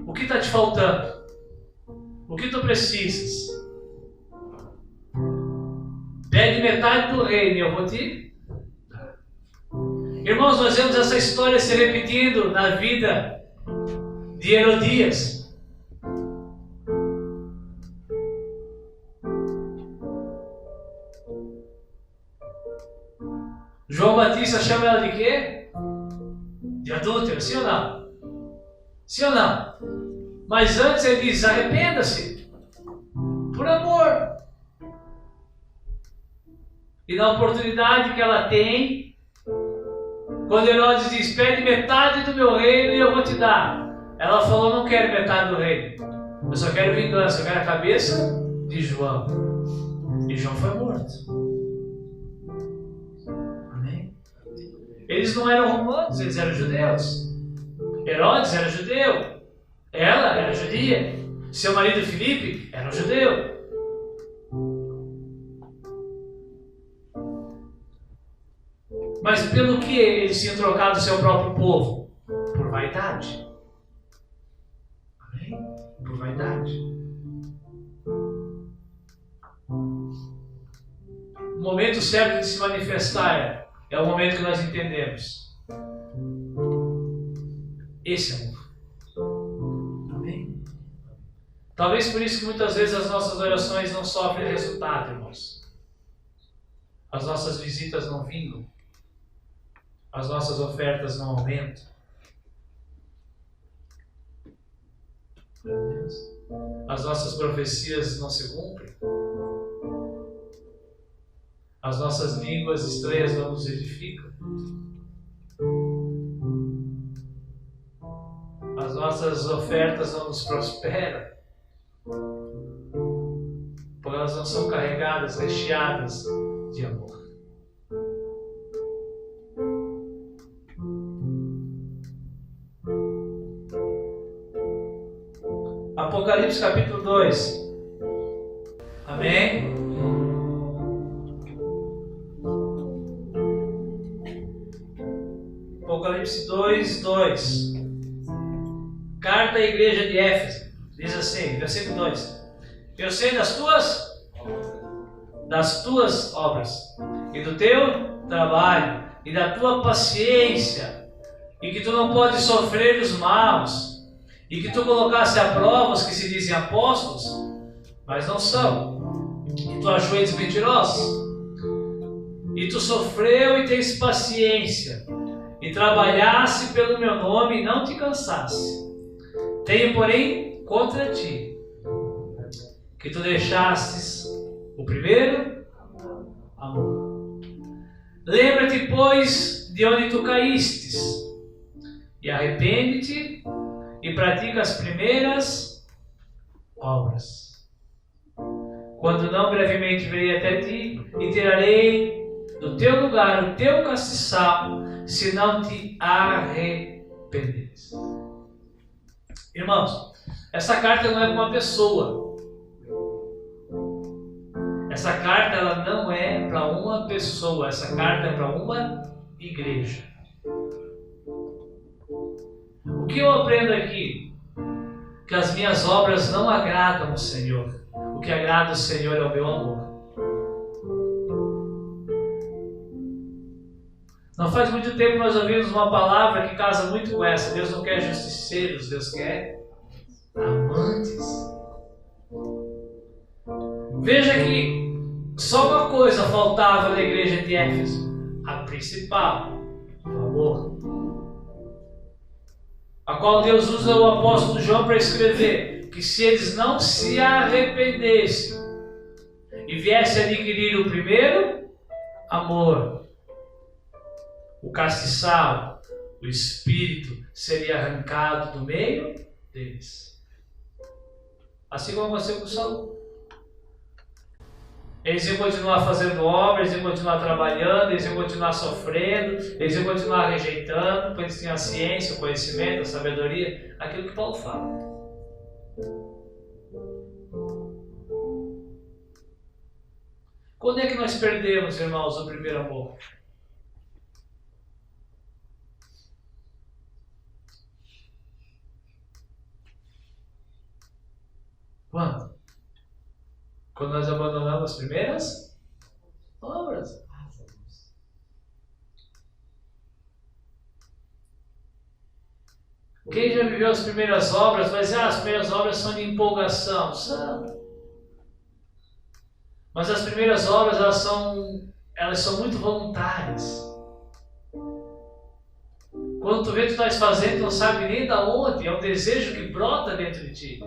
O que está te faltando? O que tu precisas? Pede metade do reino e eu vou te... Irmãos, nós vemos essa história se repetindo na vida de Herodias. João Batista chama ela de quê? De adúltera, sim ou não? Sim ou não? Mas antes ele diz, arrependa-se. Por amor. E na oportunidade que ela tem, quando Herodes diz, pede metade do meu reino e eu vou te dar. Ela falou, não quero metade do reino. Eu só quero vingança, eu quero a cabeça de João. E João foi morto. Amém? Eles não eram romanos, eles eram judeus. Herodes era judeu. Ela era judia. Seu marido Filipe era um judeu. Mas pelo que eles tinham trocado o seu próprio povo? Por vaidade. Amém? Por vaidade. O momento certo de se manifestar é o momento que nós entendemos. Esse amor. Amém? Talvez por isso que muitas vezes as nossas orações não sofrem resultado, irmãos. As nossas visitas não vingam. As nossas ofertas não aumentam. As nossas profecias não se cumprem. As nossas línguas estranhas não nos edificam. As nossas ofertas não nos prosperam. Porque elas não são carregadas, recheadas de amor. Apocalipse capítulo 2. Amém? Apocalipse 2, 2. Carta à igreja de Éfeso. Diz assim, versículo 2. Eu sei das tuas obras, e do teu trabalho, e da tua paciência, e que tu não podes sofrer os maus, e que tu colocasse à prova os que se dizem apóstolos, mas não são, e tu achou eles mentirosos, e tu sofreu e tens paciência, e trabalhasse pelo meu nome e não te cansasse. Tenho, porém, contra ti, que tu deixastes o primeiro amor. Lembra-te, pois, de onde tu caístes, e arrepende-te, e pratica as primeiras obras. Quando não, brevemente virei até ti, e tirarei do teu lugar o teu castiçal, se não te arrependeres. Irmãos, essa carta não é para uma pessoa. Essa carta ela não é para uma pessoa. Essa carta é para uma igreja. O que eu aprendo aqui? Que as minhas obras não agradam o Senhor. O que agrada o Senhor é o meu amor. Não faz muito tempo nós ouvimos uma palavra que casa muito com essa. Deus não quer justiceiros, Deus quer amantes. Veja que só uma coisa faltava na igreja de Éfeso, a principal, o amor, a qual Deus usa o apóstolo João para escrever que se eles não se arrependessem e viessem adquirir o primeiro amor, o castiçal, o espírito seria arrancado do meio deles. Assim como aconteceu com Saul. Eles iam continuar fazendo obras, eles iam continuar trabalhando, eles iam continuar sofrendo, eles iam continuar rejeitando, porque eles tinham a ciência, o conhecimento, a sabedoria, aquilo que Paulo fala. Quando é que nós perdemos, irmãos, o primeiro amor? Quando? Quando nós abandonamos as primeiras obras. Quem já viveu as primeiras obras vai dizer, as primeiras obras são de empolgação. São. Mas as primeiras obras elas são muito voluntárias. Quando tu vê que tu estás fazendo, tu não sabe nem da onde, é um desejo que brota dentro de ti.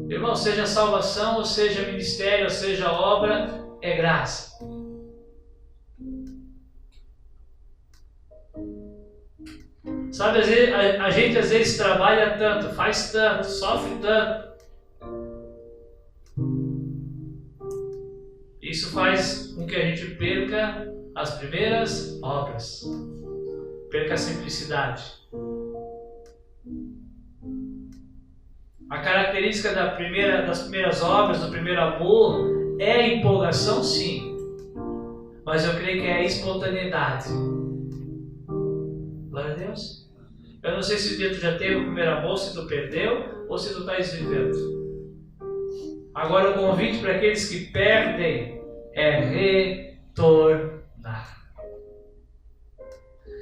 Irmão, seja salvação, ou seja ministério, ou seja obra, é graça. Sabe, a gente às vezes trabalha tanto, faz tanto, sofre tanto. Isso faz com que a gente perca as primeiras obras, perca a simplicidade. A característica das primeiras obras, do primeiro amor, é a empolgação, sim. Mas eu creio que é a espontaneidade. Glória a Deus. Eu não sei se tu já teve o primeiro amor, se tu perdeu, ou se tu estás vivendo. Agora o convite para aqueles que perdem é retornar.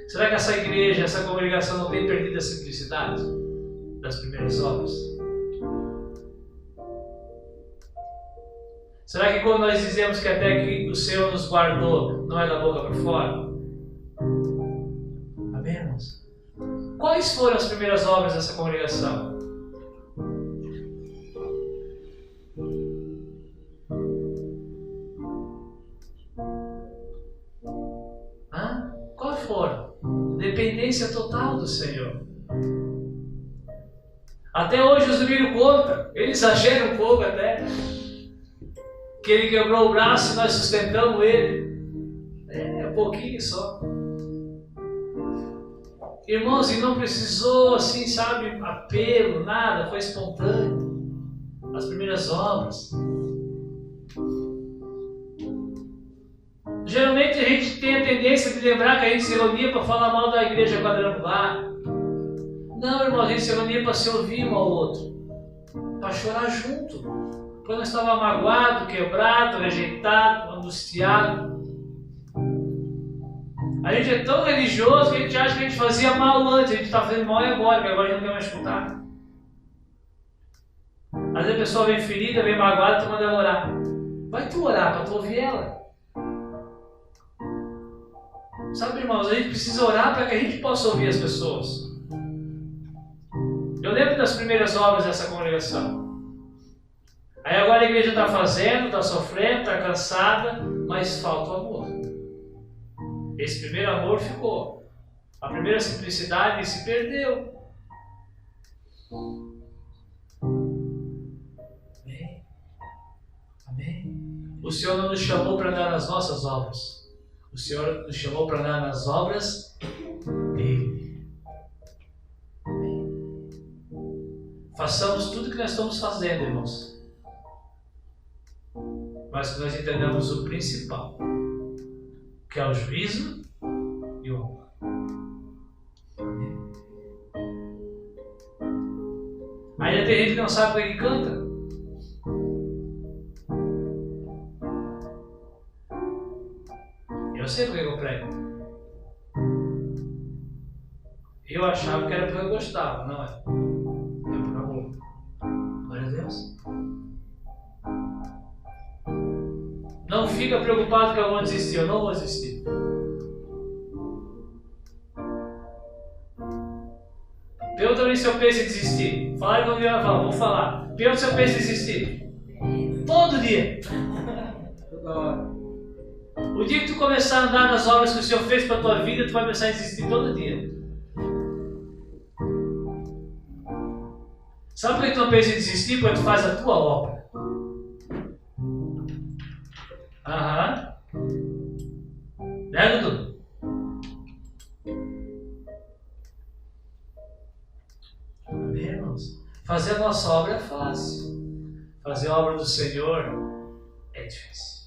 Será que essa igreja, essa congregação não tem perdido a simplicidade das primeiras obras? Será que quando nós dizemos que até que o Senhor nos guardou, não é da boca para fora? Amém, irmãos? Quais foram as primeiras obras dessa congregação? Quais foram? Dependência total do Senhor. Até hoje os meninos contam, eles exageram um pouco até, que ele quebrou o braço e nós sustentamos ele. Um pouquinho só. Irmãos, e não precisou assim, sabe, apelo, nada, foi espontâneo. As primeiras obras. Geralmente a gente tem a tendência de lembrar que a gente se reunia para falar mal da igreja quadrangular. Não, irmão, a gente se reunia para se ouvir um ao outro, para chorar junto. Quando nós estávamos magoado, quebrado, rejeitado, angustiado. A gente é tão religioso que a gente acha que a gente fazia mal antes, a gente está fazendo mal agora, que agora a gente não quer mais escutar. Às vezes a pessoa vem ferida, vem magoada, tu manda ela orar. Vai tu orar para tu ouvir ela. Sabe, irmãos, a gente precisa orar para que a gente possa ouvir as pessoas. Eu lembro das primeiras obras dessa congregação. Aí agora a igreja está fazendo, está sofrendo, está cansada, mas falta o amor. Esse primeiro amor ficou. A primeira simplicidade se perdeu. Amém? Amém? O Senhor não nos chamou para andar nas nossas obras. O Senhor nos chamou para andar nas obras dele. Amém? Façamos tudo o que nós estamos fazendo, irmãos. Mas que nós entendamos o principal, que é o juízo e o amor. Ainda tem gente que não sabe o que canta. Eu sei porque eu prego. Eu achava que era porque eu gostava, não é? É por amor. Glória a Deus. Não fica preocupado que eu vou desistir, eu não vou desistir. Pergunta também se eu penso em desistir. Falaram quando eu ia falar, vou falar. Pergunta se eu penso em desistir. Todo dia. Toda hora. O dia que tu começar a andar nas obras que o Senhor fez para a tua vida, tu vai começar a desistir todo dia. Sabe por que tu não pensa em desistir? Porque tu faz a tua obra. Aham. Né, Dudu? Amém, irmãos? Fazer a nossa obra é fácil. Fazer a obra do Senhor é difícil.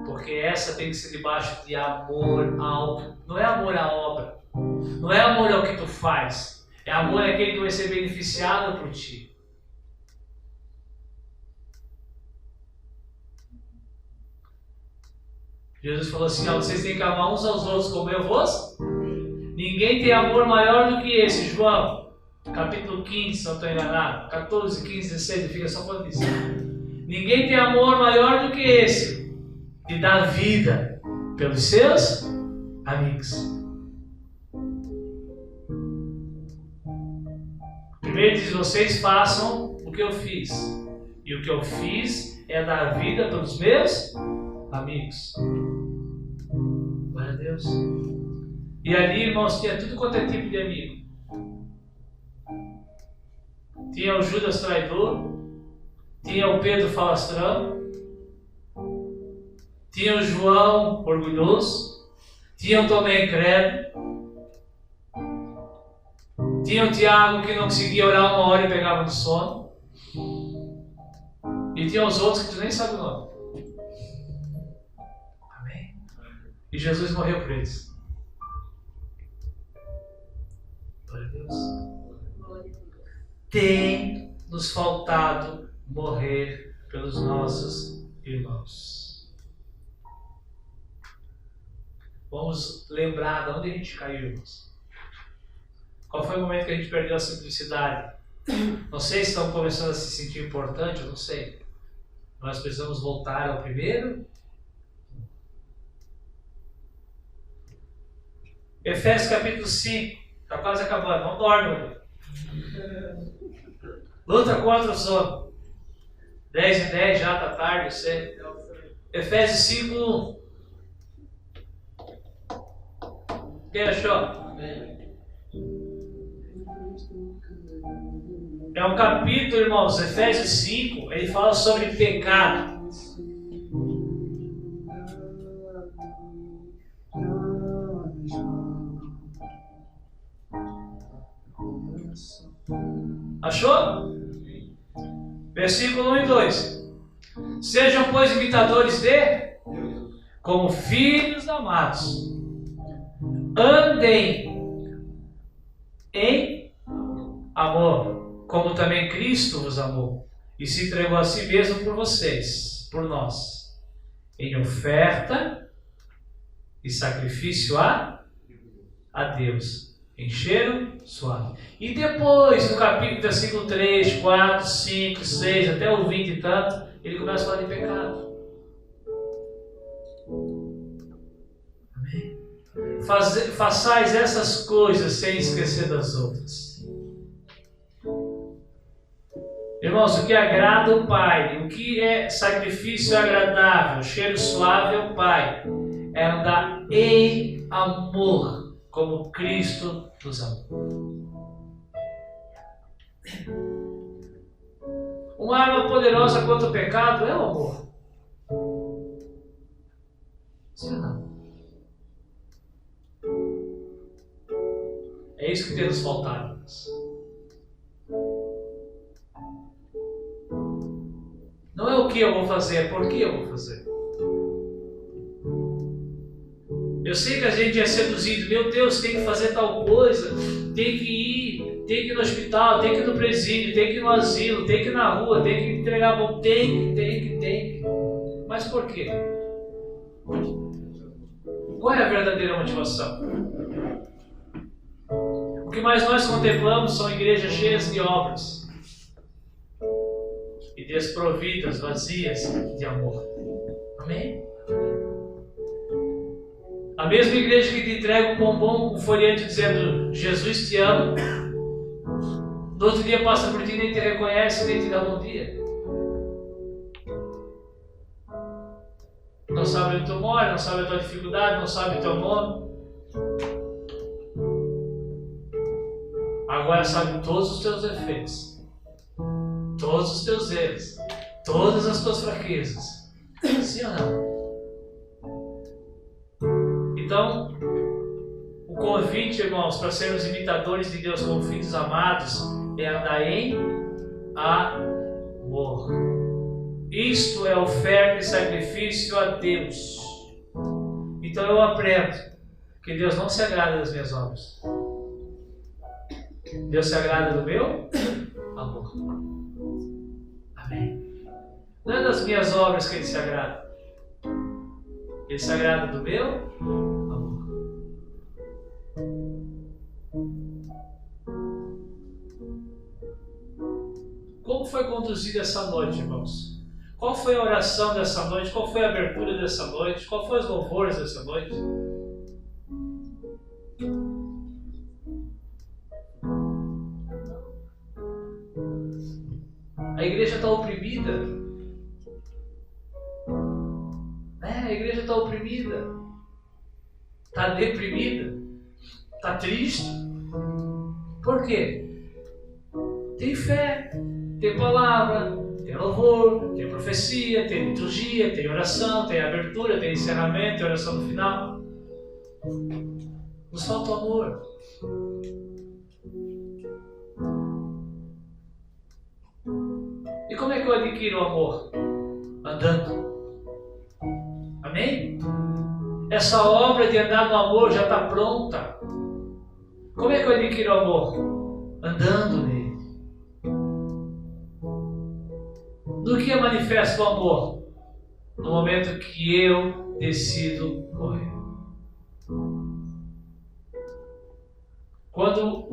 Porque essa tem que ser debaixo de amor ao... Não é amor à obra. Não é amor ao que tu faz. É amor àquele que vai ser beneficiado por ti. Jesus falou assim, vocês têm que amar uns aos outros como eu vos. Ninguém tem amor maior do que esse, João. Capítulo 15, se não estou enganado. 14, 15, 16, ele fica só falando isso. Ninguém tem amor maior do que esse, de dar vida pelos seus amigos. Primeiro diz, vocês façam o que eu fiz. E o que eu fiz é dar vida pelos meus amigos. Glória a Deus. E ali, irmãos, tinha tudo quanto é tipo de amigo. Tinha o Judas traidor, tinha o Pedro falastrão, tinha o João orgulhoso, tinha o Tomé incrédulo, tinha o Tiago que não conseguia orar 1 hora e pegava no sono, e tinha os outros que tu nem sabe o nome. Amém? E Jesus morreu por eles. Glória a Deus. Tem nos faltado morrer pelos nossos irmãos. Vamos lembrar de onde a gente caiu, irmãos. Qual foi o momento que a gente perdeu a simplicidade? Não sei se estão começando a se sentir importante, eu não sei. Nós precisamos voltar ao primeiro. Efésios capítulo 5. Está quase acabando. Não dorme. Luta contra o sono. 10:10 já está tarde, eu sei. Efésios 5:1. Quem achou? É um capítulo, irmãos, Efésios 5, ele fala sobre pecado. Achou? Versículo 1 e 2. Sejam, pois, imitadores de, como filhos amados. Andem em amor, como também Cristo vos amou e se entregou a si mesmo por vocês, por nós, em oferta e sacrifício a Deus, em cheiro suave. E depois, no capítulo, versículo 3, 4, 5, 6, até o 20 e tanto, ele começa a falar de pecado. Amém? Façais essas coisas sem esquecer das outras. Irmãos, o que agrada o Pai, o que é sacrifício agradável, cheiro suave ao Pai, é andar em amor, como Cristo nos amou. Uma arma poderosa contra o pecado é o amor. Sim ou não? É isso que tem nos faltado. Não é o que eu vou fazer, é por que eu vou fazer. Eu sei que a gente é seduzido. Meu Deus, tem que fazer tal coisa. Tem que ir no hospital, tem que ir no presídio, tem que ir no asilo, tem que ir na rua, tem que entregar a mão. Tem que. Mas por quê? Qual é a verdadeira motivação? O que mais nós contemplamos são igrejas cheias de obras e desprovidas, vazias de amor. Amém? A mesma igreja que te entrega um bombom com folheto dizendo Jesus te ama, no outro dia passa por ti e nem te reconhece, nem te dá bom dia. Não sabe onde tu mora, não sabe a tua dificuldade, não sabe o teu nome. Agora sabe todos os teus defeitos, todos os teus erros, todas as tuas fraquezas. Sim ou não? Então, o convite, irmãos, para sermos imitadores de Deus como filhos amados é andar em amor. Isto é oferta e sacrifício a Deus. Então eu aprendo que Deus não se agrada das minhas obras. Deus se agrada do meu amor. Amém? Não é das minhas obras que Ele se agrada. Ele se agrada do meu amor. Como foi conduzida essa noite, irmãos? Qual foi a oração dessa noite? Qual foi a abertura dessa noite? Qual foi os louvores dessa noite? A igreja está oprimida. A igreja está oprimida. Está deprimida. Está triste. Por quê? Tem fé, tem palavra, tem louvor, tem profecia, tem liturgia, tem oração, tem abertura, tem encerramento, tem oração no final. Nos falta o amor. E como é que eu adquiro o amor? Andando. Amém? Essa obra de andar no amor já está pronta. Como é que eu adquiro o amor? Andando nele. No que é manifesto o amor? No momento que eu decido morrer. Quando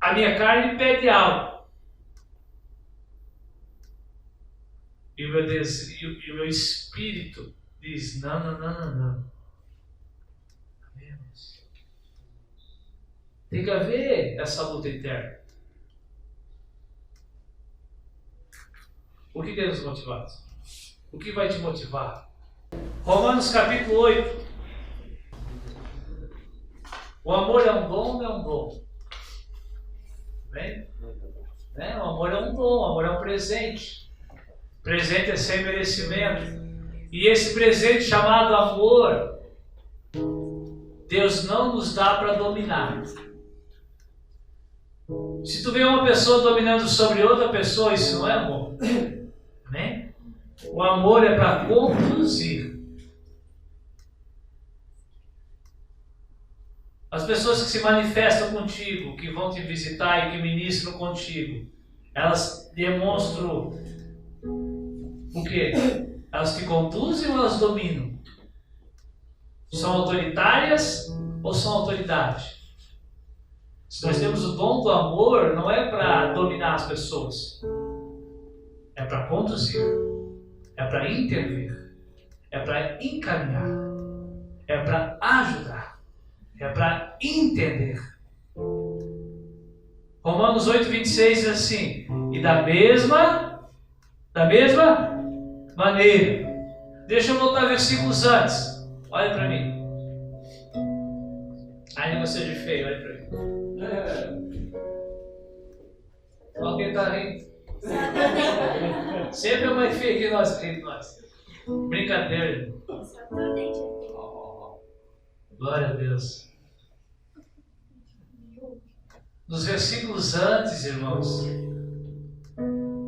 a minha carne pede algo e o meu espírito diz não. Tem que haver essa luta interna. O que tem nos motivado? O que vai te motivar? Romanos capítulo 8. O amor é um dom ou não é um dom? Bem? O amor é um dom, o amor é um presente. Presente é sem merecimento. E esse presente chamado amor, Deus não nos dá para dominar. Se tu vê uma pessoa dominando sobre outra pessoa, isso não é amor. Amém? O amor é para conduzir. As pessoas que se manifestam contigo, que vão te visitar e que ministram contigo, elas demonstram o quê? Elas te conduzem ou elas dominam? São autoritárias ou são autoridade? Se nós temos o dom do amor, não é para dominar as pessoas. É para conduzir. É para intervir. É para encaminhar. É para ajudar. É para entender. Romanos 8:26 diz assim: e da mesma maneira. Deixa eu voltar versículos antes. Olha para mim. Ai, não seja feio, olha para mim. Olha quem está rindo. Sempre é mais feio que nós rindo, nós. Brincadeira. Glória a Deus. Nos versículos antes, irmãos,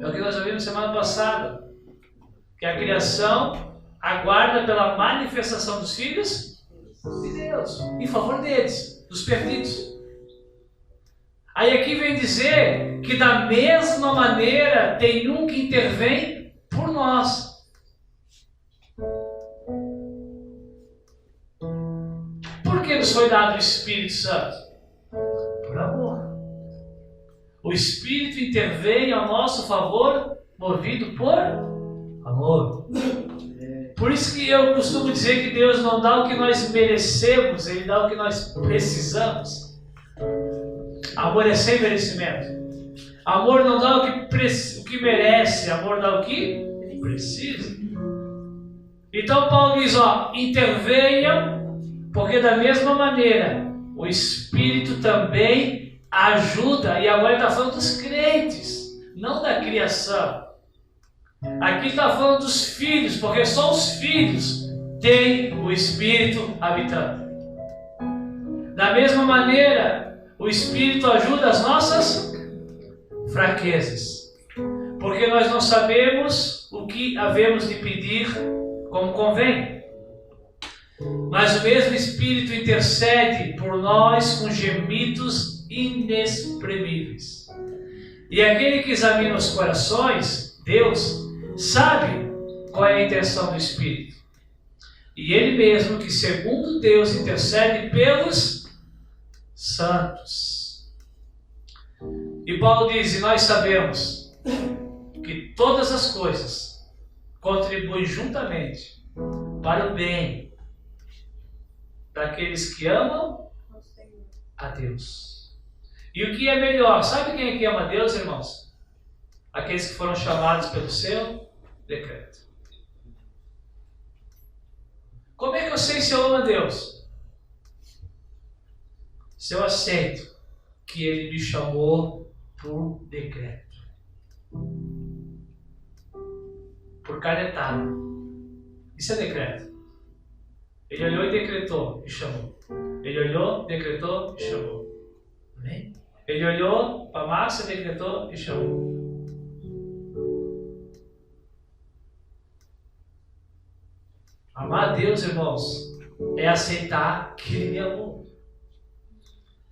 é o que nós ouvimos semana passada, que a criação aguarda pela manifestação dos filhos de Deus, em favor deles, dos perdidos. Aí aqui vem dizer que da mesma maneira tem um que intervém por nós. Por que nos foi dado o Espírito Santo? Por amor. O Espírito intervém ao nosso favor, movido por amor. Por isso que eu costumo dizer que Deus não dá o que nós merecemos, Ele dá o que nós precisamos. Amor é sem merecimento. Amor não dá o que merece, amor dá o que precisa. Então Paulo diz, intervenham, porque da mesma maneira o Espírito também ajuda. E agora ele está falando dos crentes, não da criação. Aqui está falando dos filhos, porque só os filhos têm o Espírito habitando. Da mesma maneira, o Espírito ajuda as nossas fraquezas, porque nós não sabemos o que havemos de pedir como convém. Mas o mesmo Espírito intercede por nós com gemidos inexprimíveis. E aquele que examina os corações, Deus, sabe qual é a intenção do Espírito. E Ele mesmo que, segundo Deus, intercede pelos santos. E Paulo diz, e nós sabemos que todas as coisas contribuem juntamente para o bem daqueles que amam a Deus. E o que é melhor? Sabe quem é que ama a Deus, irmãos? Aqueles que foram chamados pelo seu decreto. Como é que eu sei se eu amo a Deus? Se eu aceito que Ele me chamou por decreto, por canetada. Isso é decreto. Ele olhou e decretou e chamou. Ele olhou, decretou e chamou. Amém? Ele olhou para a massa, decretou e chamou. Amar a Deus, irmãos, é aceitar que Ele me amou.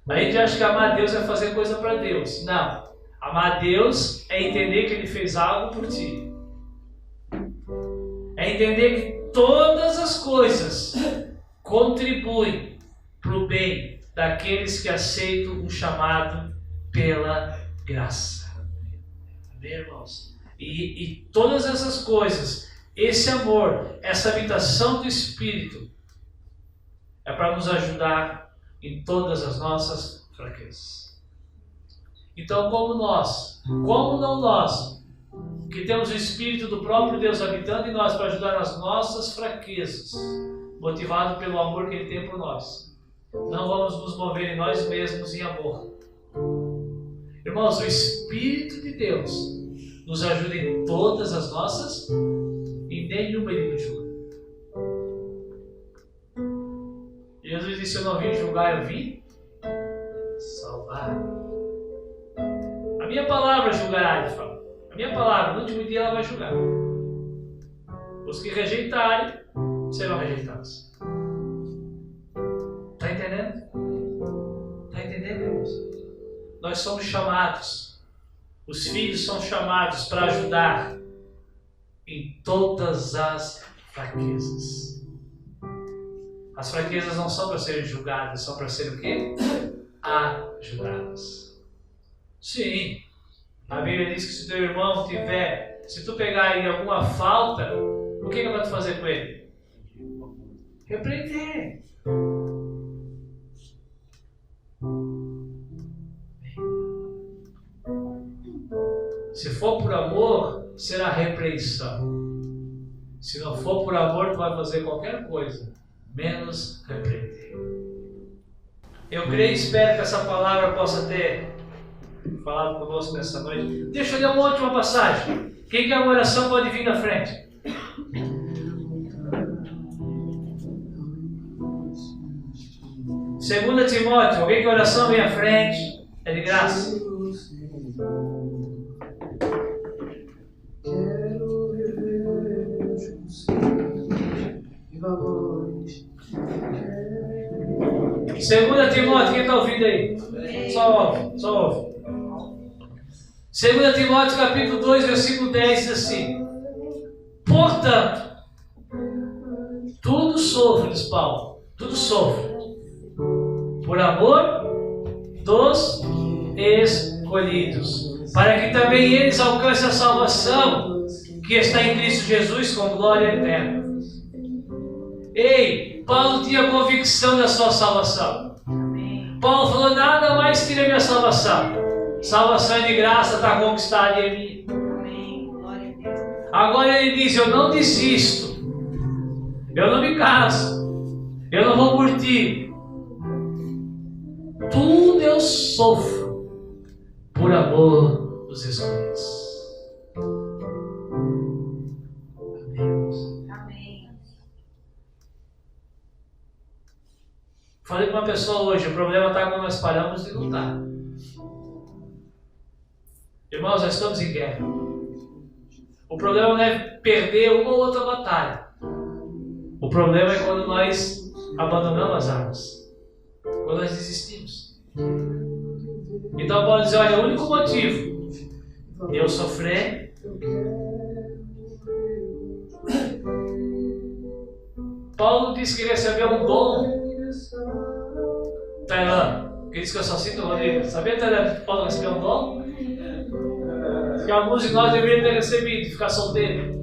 A gente acha que amar a Deus é fazer coisa para Deus. Não. Amar a Deus é entender que Ele fez algo por ti. É entender que todas as coisas contribuem para o bem daqueles que aceitam um chamado pela graça. Amém, irmãos? E todas essas coisas, esse amor, essa habitação do Espírito, é para nos ajudar em todas as nossas fraquezas. Então, como não nós, que temos o Espírito do próprio Deus habitando em nós para ajudar nas nossas fraquezas, motivado pelo amor que Ele tem por nós, não vamos nos mover em nós mesmos em amor. Irmãos, o Espírito de Deus nos ajuda em todas as nossas e nenhuma Ele nos julga. Jesus disse, eu não vim julgar, eu vim salvar. A minha palavra julgará, Ele fala. A minha palavra, no último dia ela vai julgar. Os que rejeitarem, serão rejeitados. Está entendendo? Está entendendo, irmãos? Nós somos chamados, os filhos são chamados para ajudar em todas as fraquezas. As fraquezas não são para serem julgadas, são para serem o quê? Ajudadas. Sim. A Bíblia diz que se teu irmão tiver, se tu pegar em alguma falta, o que vai tu fazer com ele? Repreender. Se for por amor, será repreensão. Se não for por amor, tu vai fazer qualquer coisa, menos repreender. Eu creio e espero que essa palavra possa ter falado conosco nessa noite. Deixa eu ler uma última passagem. Quem quer uma oração pode vir na frente. 2 Timóteo, alguém que oração vem à frente, é de graça. Quero viver e valores. 2 Timóteo, quem está ouvindo aí? Só ouve. 2 Timóteo capítulo 2, versículo 10 diz assim: portanto, tudo sofre, diz Paulo, tudo sofre, por amor dos escolhidos, para que também eles alcancem a salvação que está em Cristo Jesus com glória eterna. Ei, Paulo tinha convicção da sua salvação. Paulo falou: nada mais tira minha salvação. Salvação de graça está conquistada em mim. Agora ele diz: eu não desisto, eu não me canso, eu não vou curtir. Tudo eu sofro por amor dos escolhidos. Amém. Falei para uma pessoa hoje: o problema está quando nós paramos de lutar. Irmãos, nós estamos em guerra. O problema não é perder uma ou outra batalha. O problema é quando nós abandonamos as armas, quando nós desistimos. Então Paulo diz: olha, o único motivo de eu sofrer Paulo disse que recebeu um dom. Tailã, que diz que eu só sinto o Rodrigo. Sabia, Tailã, que Paulo recebeu um dom? Que alguns de nós deveriam ter recebido, ficar solteiro.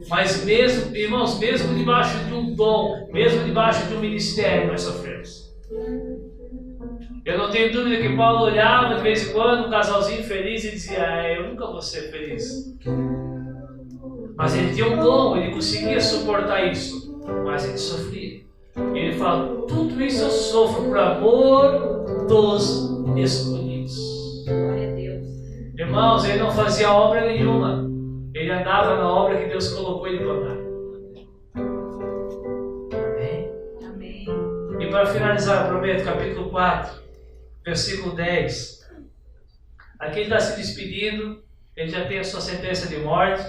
Mas mesmo, irmãos, mesmo debaixo de um dom, mesmo debaixo de um ministério, nós sofremos. Eu não tenho dúvida que Paulo olhava de vez em quando um casalzinho feliz e dizia: eu nunca vou ser feliz. Mas ele tinha um dom, ele conseguia suportar isso, mas ele sofria. Ele fala: tudo isso eu sofro por amor dos escolhidos. Glória a Deus. Irmãos, ele não fazia obra nenhuma. Ele andava na obra que Deus colocou ele para andar. Amém? Amém. E para finalizar, eu prometo, capítulo 4, versículo 10. Aqui ele está se despedindo, ele já tem a sua sentença de morte,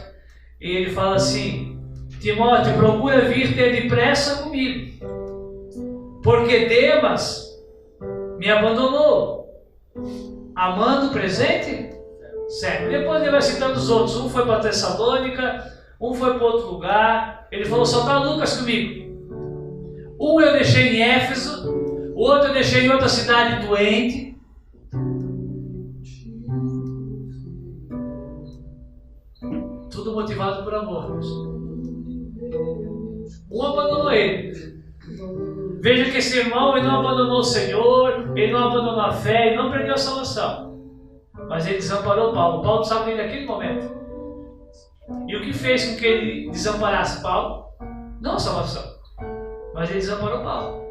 e ele fala assim: Timóteo, procura vir ter depressa comigo, porque Demas me abandonou, amando o presente século. Depois ele vai citando os outros. Um foi para Tessalônica, um foi para outro lugar. Ele falou: só está Lucas comigo. Um eu deixei em Éfeso, o outro eu deixei em outra cidade doente. Tudo motivado por amor. Um abandonou ele. Veja que esse irmão, ele não abandonou o Senhor, ele não abandonou a fé, ele não perdeu a salvação. Mas ele desamparou Paulo. Paulo estava nele naquele momento. E o que fez com que ele desamparasse Paulo? Não a salvação, mas ele desamparou Paulo.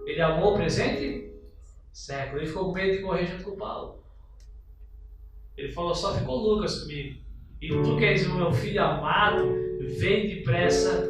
Ele amou o presente século. Ele ficou com medo de morrer junto com Paulo. Ele falou: só ficou Lucas comigo. E tu que és o meu filho amado, vem depressa